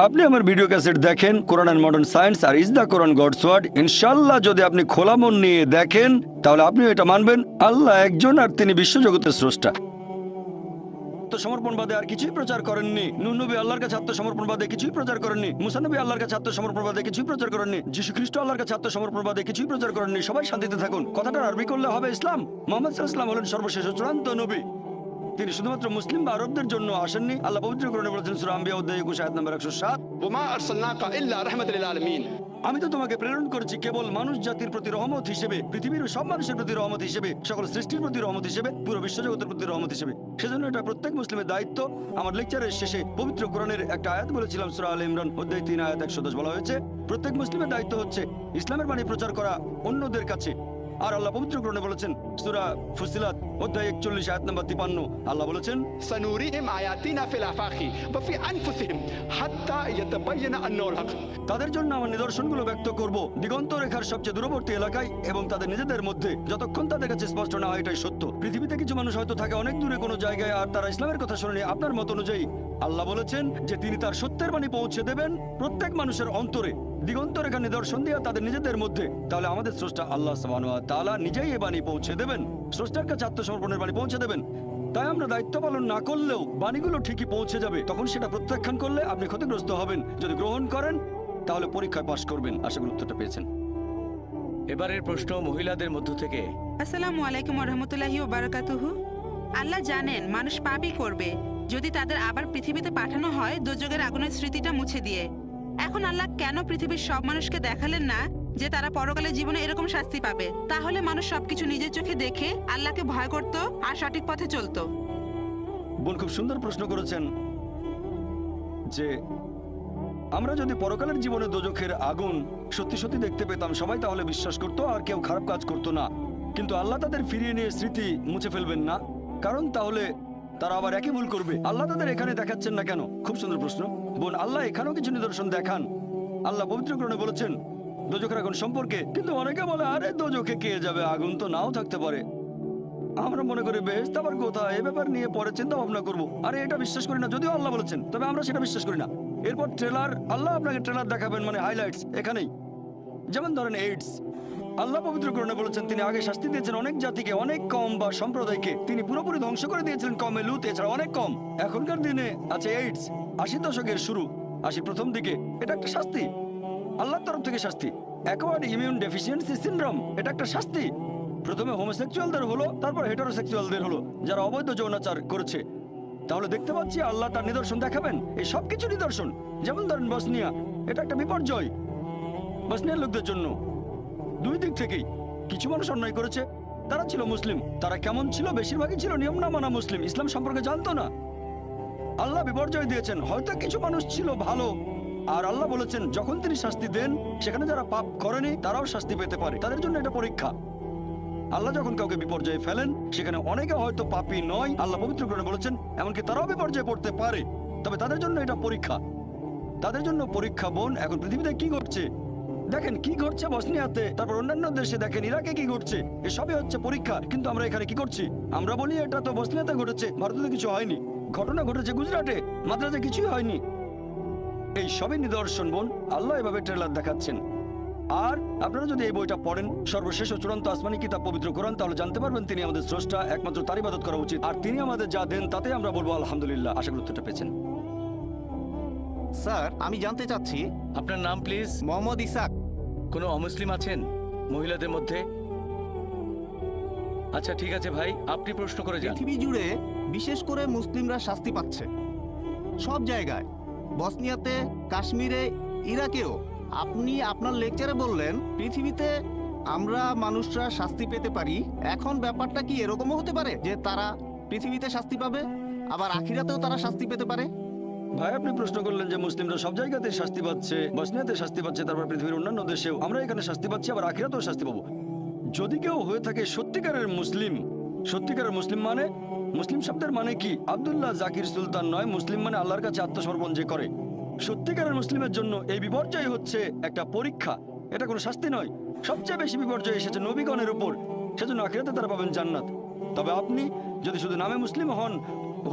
আপনি আমার ভিডিও ক্যাসেট দেখেন, কোরআন অ্যান্ড মডার্ন সায়েন্স আর is the Quran God's word, ইনশাআল্লাহ যদি আপনি খোলা মন নিয়ে দেখেন তাহলে আপনিও এটা মানবেন আল্লাহ একজন আর তিনি বিশ্বজগতের স্রষ্টা। আত্মসমর্পণবাদে আর কিছুই প্রচার করেননি। নূহ নবী আল্লাহর কাছে আত্মসমর্পণবাদে কিছুই প্রচার করেননি। মুসা নবী আল্লাহর কাছে আত্মসমর্পণবাদে কিছুই প্রচার করেননি। যীশু খ্রিস্ট আল্লাহর কাছে আত্মসমর্পণবাদে কিছুই প্রচার করেননি। সবাই শান্তিতে থাকুন। কথাটা আরবি করলে হবে ইসলাম। মুহাম্মদ সাল্লাল্লাহু আলাইহি ওয়াসাল্লাম হলেন সর্বশেষ ও চূড়ান্ত নবী। তিনি শুধুমাত্র মুসলিম বা আরবদের জন্য আসেননি। আল্লাহ পবিত্র কোরআনে বলেছেন সূরা আম্বিয়া অধ্যায় 21 আয়াত নম্বর 107, وما أرسلناك إلا رحمة للعالمين আমি তো তোমাকে প্রেরণ করেছি কেবল মানুষ জাতির প্রতি রহমত হিসেবে, পৃথিবীর সব মানুষের প্রতি রহমত হিসেবে, সকল সৃষ্টির প্রতি রহমত হিসেবে, পুরো বিশ্বজগতের প্রতি রহমত হিসেবে। সেজন্য এটা প্রত্যেক মুসলিমের দায়িত্ব। আমার লেকচারের শেষে পবিত্র কোরআনের একটা আয়াত বলেছিলাম, সূরা আলে ইমরান অধ্যায় 3 আয়াত 110 বলা হয়েছে প্রত্যেক মুসলিমের দায়িত্ব হচ্ছে ইসলামের বাণী প্রচার করা অন্যদের কাছে। আর আল্লাহ পবিত্র কোরআনে বলেছেন সূরা ফুসিলাত অধ্যায় 41 আয়াত নম্বর 53, আল্লাহ বলেছেন سنريهم آياتنا في الآفاق وفي أنفسهم حتى يتبين أنه الحق তাদের জন্য আমার নিদর্শনগুলো ব্যক্ত করব দিগন্ত রেখার সবচেয়ে দূরবর্তী এলাকায় এবং তাদের নিজেদের মধ্যে, যতক্ষণ তাদের কাছে স্পষ্ট না হয় এটাই সত্য। পৃথিবীতে কিছু মানুষ হয়তো থাকে অনেক দূরে কোনো জায়গায়, আর তারা ইসলামের কথা শুনেনি আপনার মত অনুযায়ী। আল্লাহ বলেছেন যে তিনি তার সত্যের বাণী পৌঁছে দেবেন প্রত্যেক মানুষের অন্তরে দিগন্ত রেখা নিদর্শন দিয়ে তাদের নিজেদের মধ্যে। তাহলে আমাদের স্রষ্টা আল্লাহ সুবহানাহু ওয়া তাআলা নিজেই এই বাণী পৌঁছে দেবেন, স্রষ্টার কাছে আত্মসমর্পণের বাণী পৌঁছে দেবেন। তাই আমরা দায়িত্ব পালন না করলেও বাণীগুলো ঠিকই পৌঁছে যাবে। তখন সেটা প্রত্যাখ্যান করলে আপনি ক্ষতিগ্রস্ত হবেন, যদি গ্রহণ করেন তাহলে পরীক্ষায় পাশ করবেন। আশা করি উত্তরটা পেয়েছেন। এবারের প্রশ্ন মহিলাদের মধ্য থেকে। আসসালামু আলাইকুম ওয়া রাহমাতুল্লাহি ওয়া বারাকাতুহু। আল্লাহ জানেন মানুষ পাপই করবে যদি তাদের আবার পৃথিবীতে পাঠানো হয় দোজখের আগুনের স্মৃতিটা মুছে দিয়ে। এখন আল্লাহ কেন পৃথিবীর সব মানুষকে দেখালেন না যে তারা পরকালে জীবনে এরকম শাস্তি পাবে? তাহলে মানুষ সবকিছু নিজের চোখে দেখে আল্লাহকে ভয় করত আর সঠিক পথে চলতো। বোন খুব সুন্দর প্রশ্ন করেছেন যে আমরা যদি পরকালের জীবনে দোজখের আগুন সত্যি সত্যি দেখতে পেতাম, সবাই তাহলে বিশ্বাস করতো আর কেউ খারাপ কাজ করতো না। কিন্তু আল্লাহ তাদের ফিরিয়ে নিয়ে স্মৃতি মুছে ফেলবেন না, কারণ তাহলে তারা আবার একই ভুল করবে। আল্লাহ তাদের এখানে দেখাচ্ছেন না কেন? খুব সুন্দর প্রশ্ন বোন। আল্লাহ এখানেও কিছু নিদর্শন দেখান। আল্লাহ পবিত্র কোরআনে বলেছেন দোজখের আগুন সম্পর্কে, কিন্তু অনেকে বলে আরে দোজখে কে যাবে, আগুন তো নাও থাকতে পারে। আমরা মনে করি বেশ, আবার কোথায় এ ব্যাপার নিয়ে পরে চিন্তা ভাবনা করবো। আরে এটা বিশ্বাস করি না, যদিও আল্লাহ বলেছেন, তবে আমরা সেটা বিশ্বাস করি না। এরপর ট্রেলার, আল্লাহ আপনাকে ট্রেলার দেখাবেন, মানে হাইলাইটস এখানেই। যেমন ধরেন এইডস, আল্লাহ পবিত্র কোরআনে বলেছেন তিনি আগে শাস্তি দিয়েছেন অনেক জাতিকে, অনেক কম বা সম্প্রদায়কে তিনি পুরোপুরি ধ্বংস করে দিয়েছিলেন কমে লুত, এছাড়া অনেক কম। এখনকার দিনে আছে এইডস, 80 দশকের শুরু, 80 প্রথম দিকে। এটা একটা শাস্তি, আল্লাহর তরফ থেকে শাস্তি। অ্যাকোয়ার্ড ইমিউন ডেফিসিয়েন্সি সিনড্রোম, এটা একটা শাস্তি। প্রথমে হোমোসেক্সুয়ালদের হলো, তারপর হেটারোসেক্সুয়ালদের হলো, যারা অবৈধ যৌনাচার করেছে। তাহলে দেখতে পাচ্ছি আল্লাহ তার নিদর্শন দেখাবেন, এই সব কিছু নিদর্শন। যেমন ধরেন বসনিয়া, এটা একটা বিপর্যয় বসনিয়ার লোকদের জন্য, দুই দিক থেকেই। কিছু মানুষ অন্যায় করেছে, তারা ছিল মুসলিম। তারা কেমন ছিল? বেশিরভাগই ছিল নিয়ম না মানা মুসলিম, ইসলাম সম্পর্কে জানতো না। আল্লাহ বিপর্যয় দিয়েছেন। হয়তো কিছু মানুষ ছিল ভালো, আর আল্লাহ বলেছেন যখন তিনি শাস্তি দেন, সেখানে যারা পাপ করেনি তারাও শাস্তি পেতে পারে, তাদের জন্য এটা পরীক্ষা। আল্লাহ যখন কাউকে বিপর্যয়ে ফেলেন, সেখানে অনেকে হয়তো পাপী নয়, আল্লাহ পবিত্র কোরআনে বলেছেন, এমনকি তারাও বিপর্যয়ে পড়তে পারে, তবে তাদের জন্য এটা পরীক্ষা। তাদের জন্য পরীক্ষা। বোন, এখন পৃথিবীতে কি ঘটছে দেখেন, কি ঘটছে বসনিয়াতে, তারপর অন্যান্য দেশে দেখেন, ইরাকে কি ঘটছে, এসবই হচ্ছে পরীক্ষা। কিন্তু আমরা এখানে কি করছি? আমরা বলি এটা তো বসনিয়াতে ঘটেছে, ভারতে কিছু হয়নি। ঘটনা ঘটেছে গুজরাটে, মাদ্রাজে কিছুই হয়নি। এই সবই নিদর্শন বোন, আল্লাহ এভাবে ট্রেলার দেখাচ্ছেন। আর আপনারা যদি এই বইটা পড়েন, সর্বশেষ ও চূড়ান্ত আসমানি কিতাব পবিত্র কোরআন, তাহলে জানতে পারবেন তিনি আমাদের স্রষ্টা, একমাত্র তার ইবাদত করা উচিত। আর তিনি আমাদের যা দেন তাতে আমরা বলবো আলহামদুলিল্লাহ। আশা করি উত্তরটা পেয়েছেন। স্যার, আমি জানতে চাচ্ছি, আপনার নাম প্লিজ? মোহাম্মদ ইসাক। কোনো অমুসলিম আছেন মহিলাদের মধ্যে? আচ্ছা ঠিক আছে ভাই, আপনি প্রশ্ন করে যান। পৃথিবী জুড়ে বিশেষ করে মুসলিমরা শাস্তি পাচ্ছে, সব জায়গায়, বসনিয়াতে, কাশ্মীরে, ইরাকেও। আপনি আপনার লেকচারে বললেন পৃথিবীতে আমরা মানুষরা শাস্তি পেতে পারি। এখন ব্যাপারটা কি এরকমও হতে পারে যে তারা পৃথিবীতে শাস্তি পাবে, আবার আখিরাতেও তারা শাস্তি পেতে পারে? ভাই, আপনি প্রশ্ন করলেন যে মুসলিমরা সব জায়গাতে শাস্তি পাচ্ছে, বসনিয়াতে শাস্তি পাচ্ছে, তারপর পৃথিবীর অন্যান্য দেশেও আমরা এখানে শাস্তি পাচ্ছি, আবার আখিরাতেও শাস্তি পাবো। যদি কেউ হয়ে থাকে সত্যিকারের মুসলিম, সত্যিকারের মুসলিম মানে, মুসলিম শব্দের মানে কি? আব্দুল্লাহ জাকির সুলতান নয়, মুসলিম মানে আল্লাহর কাছে আত্মসমর্পণ যে করে। সত্যিকারের মুসলিমের জন্য এই বিপর্যয় হচ্ছে একটা পরীক্ষা, এটা কোনো শাস্তি নয়। সবচেয়ে বেশি বিপর্যয় এসেছে নবীগণের উপর, সেজন্য আখিরাতে তারা পাবেন জান্নাত। তবে আপনি যদি শুধু নামে মুসলিম হন,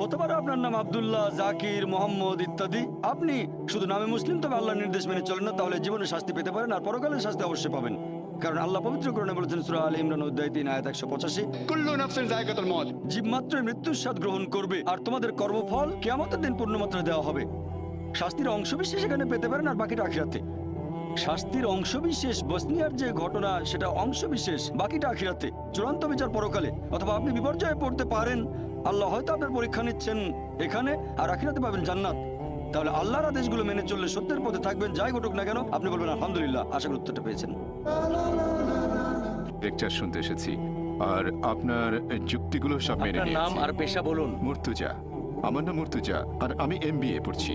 হতে পারে আপনার নাম আব্দুল্লাহ, জাকির, মোহাম্মদ ইত্যাদি, আপনি শুধু নামে মুসলিম, তবে আল্লাহর নির্দেশ মেনে চলেন না, তাহলে জীবনে শাস্তি পেতে পারেন, আর পরকালের শাস্তি অবশ্যই পাবেন। কারণ আল্লাহ পবিত্র কোরআনে বলেছেন সূরা আলে ইমরান অধ্যায় 3 আয়াত 185, कुल्लु नफ्सिन जायकातुल मौत। জীব মাত্রই মৃত্যুর স্বাদ গ্রহণ করবে, আর তোমাদের কর্মফল কিয়ামতের দিন পূর্ণ মাত্রায় দেওয়া হবে। শাস্তির অংশবিশেষ এখানে পেতে পারেন, আর বাকিটা আখিরাতে। শাস্তির অংশবিশেষ, বসনিয়ার যে ঘটনা সেটা অংশবিশেষ, বাকিটা আখিরাতে, চূড়ান্ত বিচার পরকালে। অথবা আপনি বিপর্যয়ে পড়তে পারেন, আল্লাহ হয়তো আপনার পরীক্ষা নিচ্ছেন এখানে, আর আখিরাতে পাবেন জান্নাত। তাহলে আল্লাহর আদেশগুলো মেনে চললে সত্যের পথে থাকবেন, যাই ঘটুক না কেন আপনি বলবেন আলহামদুলিল্লাহ। আশা করি উত্তরটা পেয়েছেন। লেকচার শুনতে এসেছি, আর আপনার যুক্তিগুলো সব মেনে আপনার নাম নিয়েছি। আর পেশা বলুন। মুর্তুজা, আমার নাম মুর্তুজা, আর আমি MBA পড়ছি।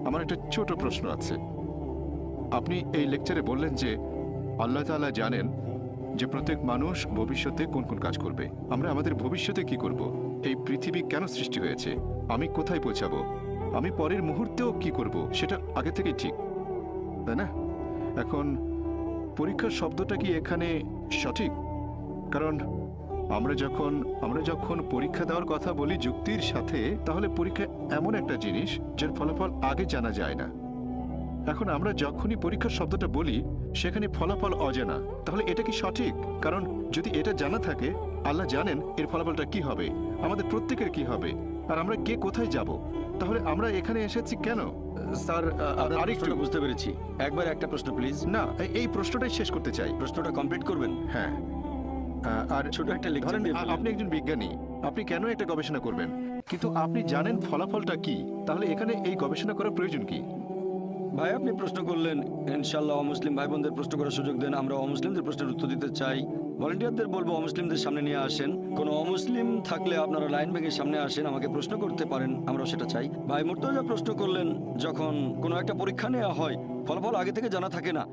আমার একটা ছোট প্রশ্ন আছে। আপনি এই লেকচারে বললেন যে আল্লাহ তাআলা জানেন যে প্রত্যেক মানুষ ভবিষ্যতে কোন কোন কাজ করবে। আমরা আমাদের ভবিষ্যতে কি করব? এই পৃথিবী কেন সৃষ্টি হয়েছে? আমি কোথায় পৌঁছাবো? আমি পরের মুহূর্তেও কি করব? সেটা আগে থেকেই ঠিক, তাই না? এখন পরীক্ষার শব্দটা কি এখানে সঠিক? কারণ আমরা যখন পরীক্ষা দেওয়ার কথা বলি যুক্তির সাথে, তাহলে পরীক্ষা এমন একটা জিনিস যার ফলাফল আগে জানা যায় না। এখন আমরা যখনই পরীক্ষার শব্দটা বলি, সেখানে ফলাফল অজানা, তাহলে এটা কি সঠিক? কারণ যদি এটা জানা থাকে, আল্লাহ জানেন এর ফলাফলটা কি হবে, আমাদের প্রত্যেকের কি হবে, আর আমরা কে কোথায় যাব, তাহলে আমরা এখানে এসেছি কেন? স্যার, আপনার আরেকটু প্রশ্নটা বুঝতে পেরেছি। একবার একটা প্রশ্ন প্লিজ। না, এই প্রশ্নটাই শেষ করতে চাই। প্রশ্নটা কমপ্লিট করবেন। হ্যাঁ, আর ছোট একটা লেকচার ধরেন দিয়ে ফেললেন। আপনি একজন বিজ্ঞানী, আপনি কেন একটা গবেষণা করবেন, কিন্তু আপনি জানেন ফলাফলটা কি, তাহলে এখানে এই গবেষণা করার প্রয়োজন কি? ভাই, আপনি প্রশ্ন করলেন, ইনশাআল্লাহ অমুসলিম ভাই বোনদের প্রশ্ন করার সুযোগ দেন। আমরা অমুসলিমদের প্রশ্নের উত্তর দিতে চাই। ভলান্টিয়ারদের বলবো অমুসলিমদের সামনে নিয়ে আসেন। কোনো অমুসলিম থাকলে আপনারা লাইন ভেঙে সামনে আসেন, আমাকে প্রশ্ন করতে পারেন, আমরাও সেটা চাই। ভাই মুর্তজা প্রশ্ন করলেন, যখন কোনো একটা পরীক্ষা নেওয়া হয়, ফলাফল আগে থেকে জানা থাকে না।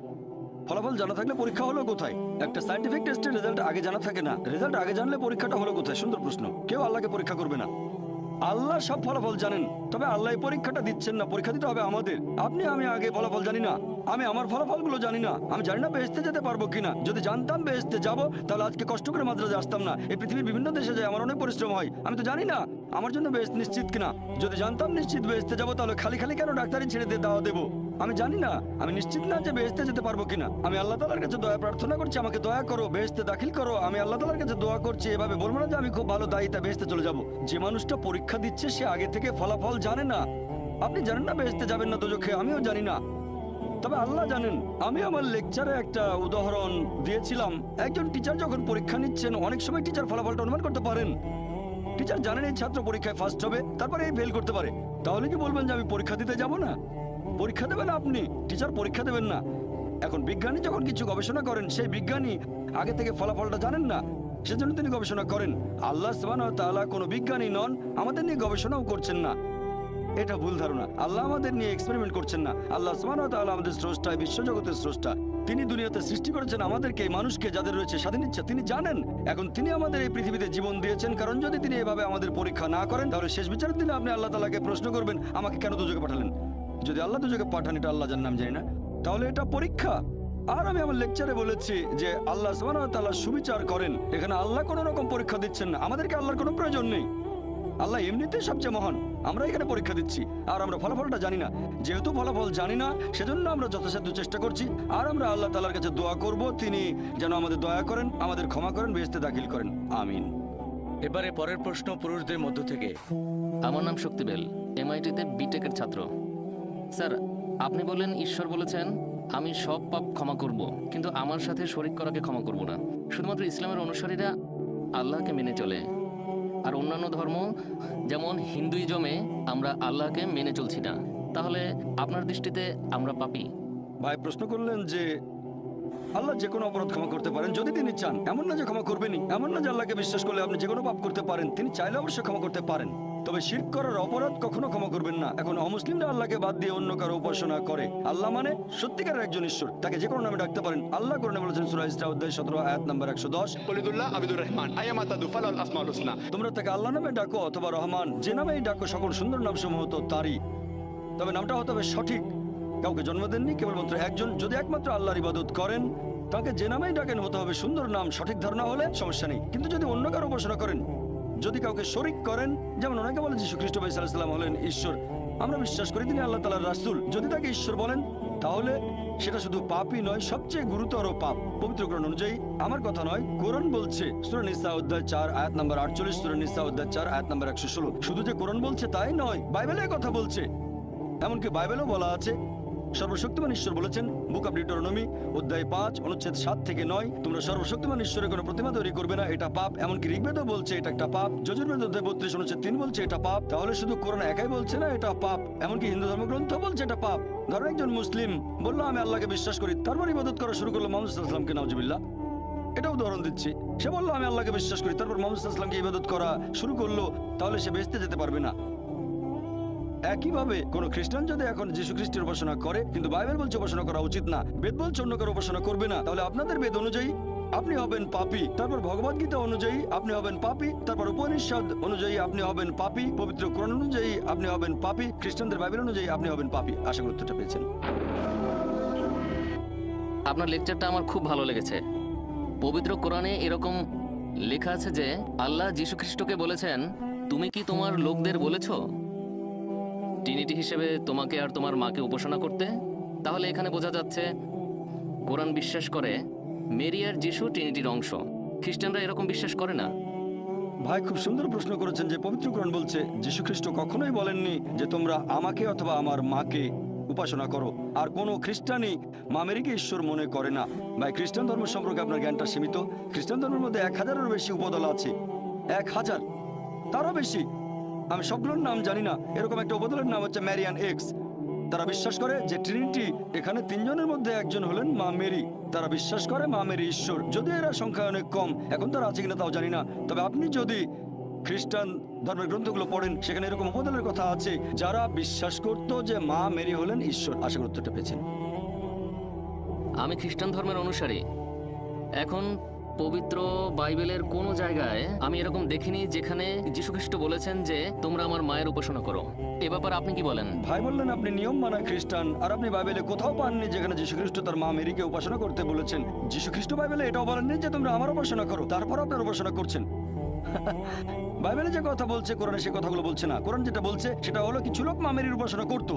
ফলাফল জানা থাকলে পরীক্ষা হলো কোথায়? একটা সায়েন্টিফিক টেস্টের রেজাল্ট আগে জানা থাকে না, রেজাল্ট আগে জানলে পরীক্ষাটা হলো কোথায়? সুন্দর প্রশ্ন। কেউ আল্লাহকে পরীক্ষা করবে না। আল্লাহ সব ফলাফল জানেন, তবে আল্লাহ এই পরীক্ষাটা দিচ্ছেন না, পরীক্ষা দিতে হবে আমাদের। আমি আগে ফলাফল জানি না, আমি আমার ফলাফলগুলো জানি না, আমি জানি না বেহেশতে যেতে পারবো কিনা। যদি জানতাম বেহেশতে যাবো তাহলে আজকে কষ্ট করে মাদ্রাজে আসতাম না। এই পৃথিবীর বিভিন্ন দেশে যায়, আমার অনেক পরিশ্রম হয়, আমি তো জানি না আমার জন্য বেহেশত নিশ্চিত কিনা। যদি জানতাম নিশ্চিত বেহেশতে যাবো তাহলে খালি খালি কেন ডাক্তারি ছেড়ে দিয়ে দাওয়া দেবো? আমি জানি না, আমি নিশ্চিত না যে বেহেশতে যেতে পারবো কিনা। আমি আল্লাহ তাআলার কাছে দয়া প্রার্থনা করছি, আমাকে দয়া করো, বেহেশতে দাখিল করো। আমি আল্লাহ তাআলার কাছে দোয়া করছি, এভাবে বলবো না যে আমি খুব ভালো দায়িতা বেহেশতে চলে যাব। যে মানুষটা পরীক্ষা দিচ্ছে সে আগে থেকে ফলাফল জানে না। আপনি জানেন না বেহেশতে যাবেন না দোজখে, আমিও জানি না, তবে আল্লাহ জানেন। আমি আমার লেকচারে একটা উদাহরণ দিয়েছিলাম। একজন টিচার যখন পরীক্ষা নিচ্ছেন, অনেক সময় টিচার ফলাফলটা অনুমান করতে পারেন। টিচার জানেন এই ছাত্র পরীক্ষায় ফার্স্ট হবে, তারপরে এই ফেল করতে পারে। তাহলে কি বলবেন যে আমি পরীক্ষা দিতে যাব না? পরীক্ষা দেবেন আপনি, টিচার পরীক্ষা দেবেন না। এখন বিজ্ঞানী যখন কিছু গবেষণা করেন, সেই বিজ্ঞানী আগে থেকে ফলাফলটা জানেন না, সেজন্য তিনি গবেষণা করেন। আল্লাহ সুবহানাহু ওয়া তাআলা কোনো বিজ্ঞানী নন, আমাদের নিয়ে গবেষণাও করছেন না। এটা ভুল ধারণা। আল্লাহ আমাদের নিয়ে এক্সপেরিমেন্ট করছেন না। আল্লাহ সুবহানাহু ওয়া তাআলা আমাদের স্রষ্টা, বিশ্বজগতের স্রষ্টা। তিনি দুনিয়াতে সৃষ্টি করেছেন আমাদেরকে, এই মানুষকে, যাদের রয়েছে স্বাধীন ইচ্ছা, তিনি জানেন। এখন তিনি আমাদের এই পৃথিবীতে জীবন দিয়েছেন, কারণ যদি তিনি এভাবে আমাদের পরীক্ষা না করেন তাহলে শেষ বিচারের দিনে আপনি আল্লাহ তাআলাকে প্রশ্ন করবেন, আমাকে কেন দুজকে পাঠালেন? যদি আল্লাহ দুজকে পাঠান, এটা আল্লাহ জানেন, আমি জানি না, তাহলে এটা পরীক্ষা। আর আমি আমার লেকচারে বলেছি যে আল্লাহ সুবহানাহু ওয়া তাআলা সুবিচার করেন। এখানে আল্লাহ কোনো রকম পরীক্ষা দিচ্ছেন না, আমাদেরকে আল্লাহর কোনো প্রয়োজন নেই। আল্লাহ এমনিতেই সবচেয়ে মহান, আমরা এখানে পরীক্ষা দিচ্ছি আর আমরা ফলাফলটা জানি না। যেহেতু ফলাফল জানি না, সেজন্য আমরা যথাসাধ্য চেষ্টা করছি। আর আমরা আল্লাহ তাআলার কাছে দোয়া করব, তিনি যেন আমাদের দয়া করেন, আমাদের ক্ষমা করেন, বেহেশতে দাখিল করেন। আমিন। এবারে পরের প্রশ্ন পুরুষদের মধ্য থেকে। আমার নাম শক্তিবেল, এমআইটিতে বিটেকের ছাত্র। স্যার, আপনি বললেন ঈশ্বর বলেছেন আমি সব পাপ ক্ষমা করব, কিন্তু আমার সাথে শরীক করাকে ক্ষমা করব না। শুধুমাত্র ইসলামের অনুসারীরা আল্লাহকে মেনে চলে, আর অন্যান্য ধর্ম যেমন হিন্দুইজমে আমরা আল্লাহকে মেনে চলছি না। তাহলে আপনার দৃষ্টিতে আমরা পাপী? ভাই প্রশ্ন করলেন যে আল্লাহ যে কোনো অপরাধ ক্ষমা করতে পারেন যদি তিনি চান। এমন না যে ক্ষমা করবেনই, এমন না যে আল্লাহকে বিশ্বাস করলে আপনি যে কোনো পাপ করতে পারেন। তিনি চাইলে অবশ্যই ক্ষমা করতে পারেন, তবে শিরক করার অপরাধ কখনো ক্ষমা করবেন না। এখন অমুসলিমরা আল্লাহকে বাদ দিয়ে অন্য কারো উপাসনা করে। আল্লাহ মানে সত্যিকারের একজন ঈশ্বর, তাকে যে কোনো নামে ডাকতে পারেন। আল্লাহ কোরআনে বলেছেন সূরা ইসরা অধ্যায় 17 আয়াত নাম্বার 110, ওলিদুল্লাহ আবিদুর রহমান আয়ামা তাদু ফালাল আসমাউল হুসনা। তোমরা তাকে আল্লাহ নামে ডাকো অথবা রহমান, যে নামেই ডাকো সকল সুন্দর নামসমূহ তো তারই, তবে নামটা হতে হবে সঠিক। কাউকে জন্ম দেননি, কেবলমাত্র একজন। যদি একমাত্র আল্লাহর ইবাদত করেন, তাকে যে নামেই ডাকেন হতে হবে সুন্দর নাম। সঠিক ধারণা হলে সমস্যা নেই। কিন্তু যদি অন্য কারো উপাসনা করেন, যদি কাউকে শরীক করেন, যেমন অনেকে বলে যীশু খ্রিস্ট ভাই সাল্লাল্লাহু আলাইহি ওয়াসাল্লাম হলেন ঈশ্বর, আমরা বিশ্বাস করি তিনি আল্লাহ তাআলার রাসূল, যদি তাকে ঈশ্বর বলেন তাহলে সেটা শুধু পাপই নয়, সবচেয়ে গুরুতর পাপ। পবিত্র কোরআন অনুযায়ী, আমার কথা নয়, কোরআন বলছে সূরা নিসা অধ্যায় 4 আয়াত নাম্বার 48, সূরা নিসা অধ্যায় 4 আয়াত নাম্বার 116। শুধু যে কোরআন বলছে তাই নয়, বাইবেলে কথা বলছে। এমনকি বাইবেলেও বলা আছে, সর্বশক্তিমান ঈশ্বর বলেছেন, বুক অব ডিউটেরোনমি অধ্যায় 5 অনুচ্ছেদ 7 থেকে 9, তোমরা সর্বশক্তিমান ঈশ্বরের কোনো প্রতিমা তৈরি করবে না, এটা পাপ। এমনকি ঋগ্বেদও বলছে এটা একটা পাপ। যজুর্বেদ অধ্যায় 32 অনুচ্ছেদ 3 বলছে এটা পাপ। তাহলে শুধু কোরআন একাই বলছে না এটা পাপ, এমনকি হিন্দু ধর্মগ্রন্থ বলছে এটা পাপ। ধরো একজন মুসলিম বললো আমি আল্লাহকে বিশ্বাস করি, তারপর ইবাদত করা শুরু করলো মুহাম্মদ সাল্লাল্লাহু আলাইহি ওয়াসাল্লামকে, নাউজুবিল্লাহ। এটা উদাহরণ দিচ্ছি। সে বললো আমি আল্লাহকে বিশ্বাস করি, তারপর মুহাম্মদ সাল্লাল্লাহু আলাইহি ওয়াসাল্লামকে ইবাদত করা শুরু করলো, তাহলে সে বেহেশতে যেতে পারবে না। একইভাবে কোন খ্রিস্টান যদি এখন যীশু খ্রিস্টের উপাসনা করে, কিন্তু বাইবেল বলছে উপাসনা করা উচিত না, বেদ বলছে অন্য কারো উপাসনা করবে না, তাহলে আপনাদের বেদ অনুযায়ী আপনি হবেন পাপী, তারপর ভগবদ গীতা অনুযায়ী আপনি হবেন পাপী, তারপর উপনিষদ অনুযায়ী আপনি হবেন পাপী, পবিত্র কোরআন অনুযায়ী আপনি হবেন পাপী, খ্রিস্টানদের বাইবেল অনুযায়ী আপনি হবেন পাপী। আশা করি উত্তরটা পেয়েছেন। আপনার লেকচারটা আমার খুব ভালো লেগেছে। পবিত্র কোরআনে এরকম লেখা আছে যে আল্লাহ যীশু খ্রিস্টকে বলেছেন, তুমি কি তোমার লোকদের বলেছো ট্রিনিটি হিসেবে তোমাকে আর তোমার মাকে উপাসনা করতে? তাহলে এখানে বোঝা যাচ্ছে কোরআন বিশ্বাস করে মেরি আর যীশু ট্রিনিটির অংশ। খ্রিস্টানরা এরকম বিশ্বাস করে না। ভাই খুব সুন্দর প্রশ্ন করেছেন যে পবিত্র কোরআন বলছে যীশু খ্রিস্ট কখনোই বলেননি যে তোমরা আমাকে অথবা আমার মাকে উপাসনা করো। আর কোনো খ্রিস্টানই মা মেরিকে ঈশ্বর মনে করে না। ভাই খ্রিস্টান ধর্ম সম্পর্কে আপনার জ্ঞানটা সীমিত। খ্রিস্টান ধর্মের মধ্যে 1000-এরও বেশি উপদল আছে, 1000 তারও বেশি। আমি সবগুলোর নাম জানি না। এরকম একটা উপদলের নাম হচ্ছে ম্যারিয়ান এক্স। তারা বিশ্বাস করে যে ট্রিনিটি, এখানে 3 জনের মধ্যে একজন হলেন মা মেরি। তারা বিশ্বাস করে মা মেরি ঈশ্বর, যদিও এরা সংখ্যায় অনেক কম। এখন তারা আছে কিনা তাও জানি না। তবে আপনি যদি খ্রিস্টান ধর্মের গ্রন্থগুলো পড়েন, সেখানে এরকম উপদলের কথা আছে যারা বিশ্বাস করতো যে মা মেরি হলেন ঈশ্বর। আশা করি উত্তরটা পেয়েছেন। আমি খ্রিস্টান ধর্মের অনুসারী। এখন পবিত্র বাইবেলের কোনো জায়গায় আমি এরকম দেখিনি যেখানে যীশুখ্রিস্ট বলেছেন যে তোমরা আমার মায়ের উপাসনা করো। এ ব্যাপারে আপনি কি বলেন? ভাই বললেন আপনি নিয়ম মানা খ্রিস্টান, আর আপনি বাইবেলে কোথাও পাননি যেখানে যীশুখ্রিস্ট তার মা মেরিকে উপাসনা করতে বলেছেন। যীশুখ্রিস্ট বাইবেলে এটাও বলেননি যে তোমরা আমার উপাসনা করো, তারপর আপনার উপাসনা করছেন। বাইবেলে যে কথা বলছে কোরআনে সে কথাগুলো বলছে না। কোরআন যেটা বলছে সেটা হলো কিছু লোক মা মেরির উপাসনা করতো,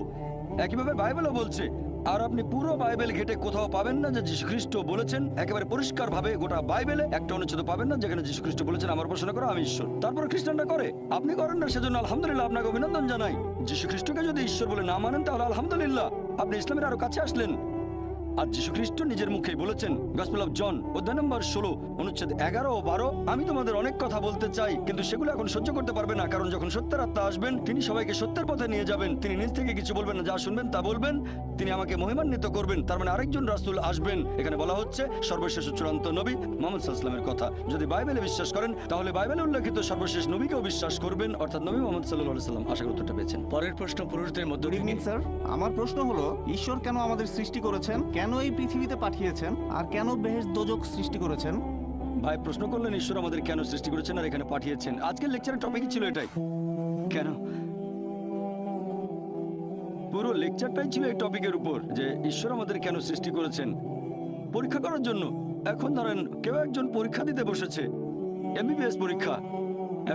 একইভাবে বাইবেলও বলছে। আর আপনি পুরো বাইবেল ঘেটে কোথাও পাবেন না যে যীশুখ্রিস্ট বলেছেন একেবারে পরিষ্কার ভাবে গোটা বাইবেলে একটা অনুচ্ছেদ পাবেন না যেখানে যীশুখ্রিস্ট বলেছেন আমার উপাসনা করো, আমি ঈশ্বর। তারপর খ্রিস্টানরা করে, আপনি করেন না, সেজন্য আলহামদুলিল্লাহ, আপনাকে অভিনন্দন জানাই। যীশুখ্রিস্টকে যদি ঈশ্বর বলে না মানেন তাহলে আলহামদুলিল্লাহ, আপনি ইসলামের আরো কাছে আসলেন। আর যীশুখ্রিস্ট নিজের মুখেই বলেছেন, গসপেল অফ জন অধ্যায় নম্বর 16 অনুচ্ছেদ 11 ও 12, আমি তোমাদের অনেক কথা বলতে চাই কিন্তু সেগুলো এখন সহ্য করতে পারবে না, কারণ যখন সত্যের আত্মা আসবেন তিনি সবাইকে সত্যের পথে নিয়ে যাবেন। তিনি নিজ থেকে কিছু বলবেন না, যা শুনবেন তা বলবেন, তিনি আমাকে মহিমান্বিত করবেন। তার মানে আরেকজন রাসূল আসবেন। এখানে বলা হচ্ছে সর্বশেষ ও চূড়ান্ত নবী মুহাম্মদ সাল্লাল্লাহু আলাইহি ওয়াসাল্লামের কথা। যদি বাইবেলে বিশ্বাস করেন তাহলে বাইবেলে উল্লেখিত সর্বশেষ নবীকেও বিশ্বাস করবেন, অর্থাৎ নবী মুহাম্মদ সাল্লাল্লাহু আলাইহি ওয়াসাল্লাম। আশা করি উত্তরটা পেয়েছেন। পরের প্রশ্ন পুরুষদের মধ্য গুড ইভিনিং থেকে। স্যার, আমার প্রশ্ন হলো ঈশ্বর কেন আমাদের সৃষ্টি করেছেন, কেন এই পৃথিবীতে পাঠিয়েছেন, আর কেন বেহেশত দোজখ সৃষ্টি করেছেন? ভাই প্রশ্ন করলেন ঈশ্বর আমাদের কেন সৃষ্টি করেছেন আর এখানে পাঠিয়েছেন। আজকের লেকচারের টপিকই ছিল এটাই, কেন। পুরো লেকচারটাই ছিল এই টপিকের উপর যে ঈশ্বর আমাদের কেন সৃষ্টি করেছেন, পরীক্ষা করার জন্য। এখন ধরেন কেউ একজন পরীক্ষা দিতে বসেছে, এমবিবিএস পরীক্ষা।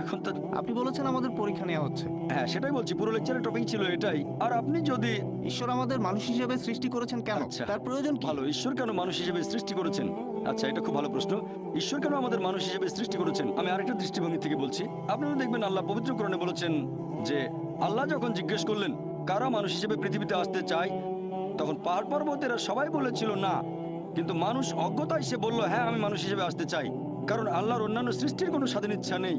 এখন তো আপনি বলেছেন আমাদের পরীক্ষা নেওয়া হচ্ছে। হ্যাঁ সেটাই বলছি, পুরো লেকচারের টপিক ছিল এটাই। আর আপনি যদি ঈশ্বর আমাদের মানুষ হিসেবে সৃষ্টি করেছেন কেন, আচ্ছা। তার প্রয়োজন কি? ভালো, ঈশ্বর কেন মানুষ হিসেবে সৃষ্টি করেছেন, আচ্ছা এটা খুব ভালো প্রশ্ন। ঈশ্বর কেন আমাদের মানুষ হিসেবে সৃষ্টি করেছেন, আমি আরেকটা দৃষ্টিভঙ্গি থেকে বলছি। আপনারা দেখবেন আল্লাহ পবিত্র কোরআনে বলেছেন যে আল্লাহ যখন জিজ্ঞেস করলেন কারা মানুষ হিসেবে পৃথিবীতে আসতে চায়, তখন পাহাড় পর্বতেরা সবাই বলেছিল না, কিন্তু মানুষ অজ্ঞতায় সে বলল হ্যাঁ আমি মানুষ হিসেবে আসতে চাই। কারণ আল্লাহর অন্যান্য সৃষ্টির কোনো স্বাধীন ইচ্ছা নেই,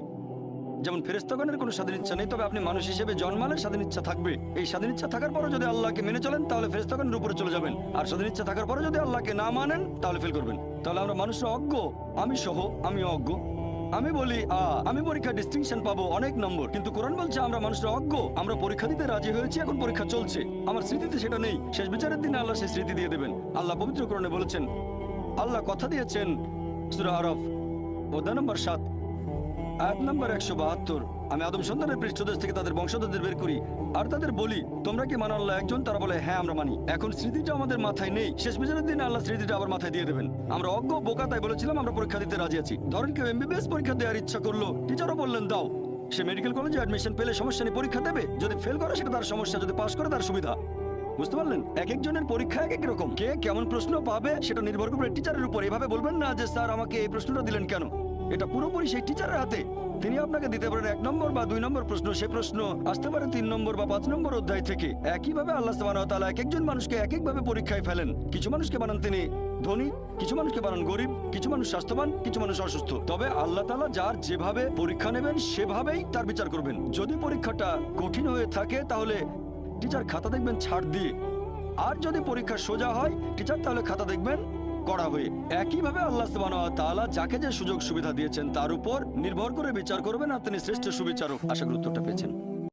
যেমন ফেরেশতাগণের কোনো স্বাধীন ইচ্ছা নেই, তবে আপনি মানুষ হিসেবে জন্মালে স্বাধীন ইচ্ছা থাকবে। এই স্বাধীন ইচ্ছা থাকার পরও যদি আল্লাহকে মেনে চলেন তাহলে ফেরেশতাগণের উপরে চলে যাবেন, আর স্বাধীন ইচ্ছা থাকার পরে যদি আল্লাহকে না মানেন তাহলে ফেল করবেন। তাহলে আমরা মানুষরা অজ্ঞ, আমি সহ, আমি অজ্ঞ। আমি বলি আমি পরীক্ষা ডিস্টিংশন পাবো অনেক নম্বর, কিন্তু কোরআন বলছে আমরা মানুষরা অজ্ঞ, আমরা পরীক্ষা দিতে রাজি হয়েছি, এখন পরীক্ষা চলছে। আমার স্মৃতিতে সেটা নেই, শেষ বিচারের দিনে আল্লাহ সেই স্মৃতি দিয়ে দেবেন। আল্লাহ পবিত্র কোরআনে বলেছেন, আল্লাহ কথা দিয়েছেন সূরা আরাফ অধ্যায় নম্বর 7 আয়াত নম্বর 172, আমি আদম সন্তানের পৃষ্ঠদেশ থেকে তাদের বংশধরদের বের করি আর তাদের বলি তোমরা কি মানো আল্লাহ একজন, তারা বলে হ্যাঁ আমরা মানি। এখন স্মৃতিটা আমাদের মাথায় নেই, শেষ বিচারের দিন আল্লাহ স্মৃতিটা আবার মাথায় দিয়ে দেবেন। আমরা অজ্ঞ বোকা, তাই বলেছিলাম আমরা পরীক্ষা দিতে রাজি আছি। ধরেন কেউ এমবিবিএস পরীক্ষা দেওয়ার ইচ্ছা করলো, টিচারও বললেন দাও, সে মেডিকেল কলেজে অ্যাডমিশন পেলে সমস্যা নেই, পরীক্ষা দেবে। যদি ফেল করে সেটা তার সমস্যা, যদি পাস করে তার সুবিধা। বুঝতে পারলেন, এক একজনের পরীক্ষা এক এক রকম, কে কেমন প্রশ্ন পাবে সেটা নির্ভর করবে টিচারের উপর। এভাবে বলবেন না যে স্যার আমাকে এই প্রশ্নটা দিলেন কেন, এটা পুরোপুরি সেই টিচারের হাতে। তিনি আপনাকে দিতে পারেন 1 নম্বর বা 2 নম্বর প্রশ্ন, সেই প্রশ্ন আসতে পারে 3 নম্বর বা 5 নম্বর অধ্যায় থেকে। একইভাবে আল্লাহ সুবহানাহু ওয়া তাআলা এক একজন মানুষকে এক একভাবে পরীক্ষায় ফেলেন। কিছু মানুষকে বানান তিনি ধনী, কিছু মানুষকে বানান গরিব, কিছু মানুষ স্বাস্থ্যবান, কিছু মানুষ অসুস্থ। তবে আল্লাহ তাআলা যার যেভাবে পরীক্ষা নেবেন সেভাবেই তার বিচার করবেন। যদি পরীক্ষাটা কঠিন হয়ে থাকে তাহলে টিচার খাতা দেখবেন ছাড় দিয়ে, আর যদি পরীক্ষা সোজা হয় টিচার তাহলে খাতা দেখবেন কড়া হয়ে। একইভাবে আল্লাহ সুবহানাহু ওয়া তাআলা যাকে যে সুযোগ সুবিধা দিয়েছেন তার উপর নির্ভর করে বিচার করবেন, আর তিনি শ্রেষ্ঠ সুবিচারক। আশা করি উত্তরটা পেয়েছেন।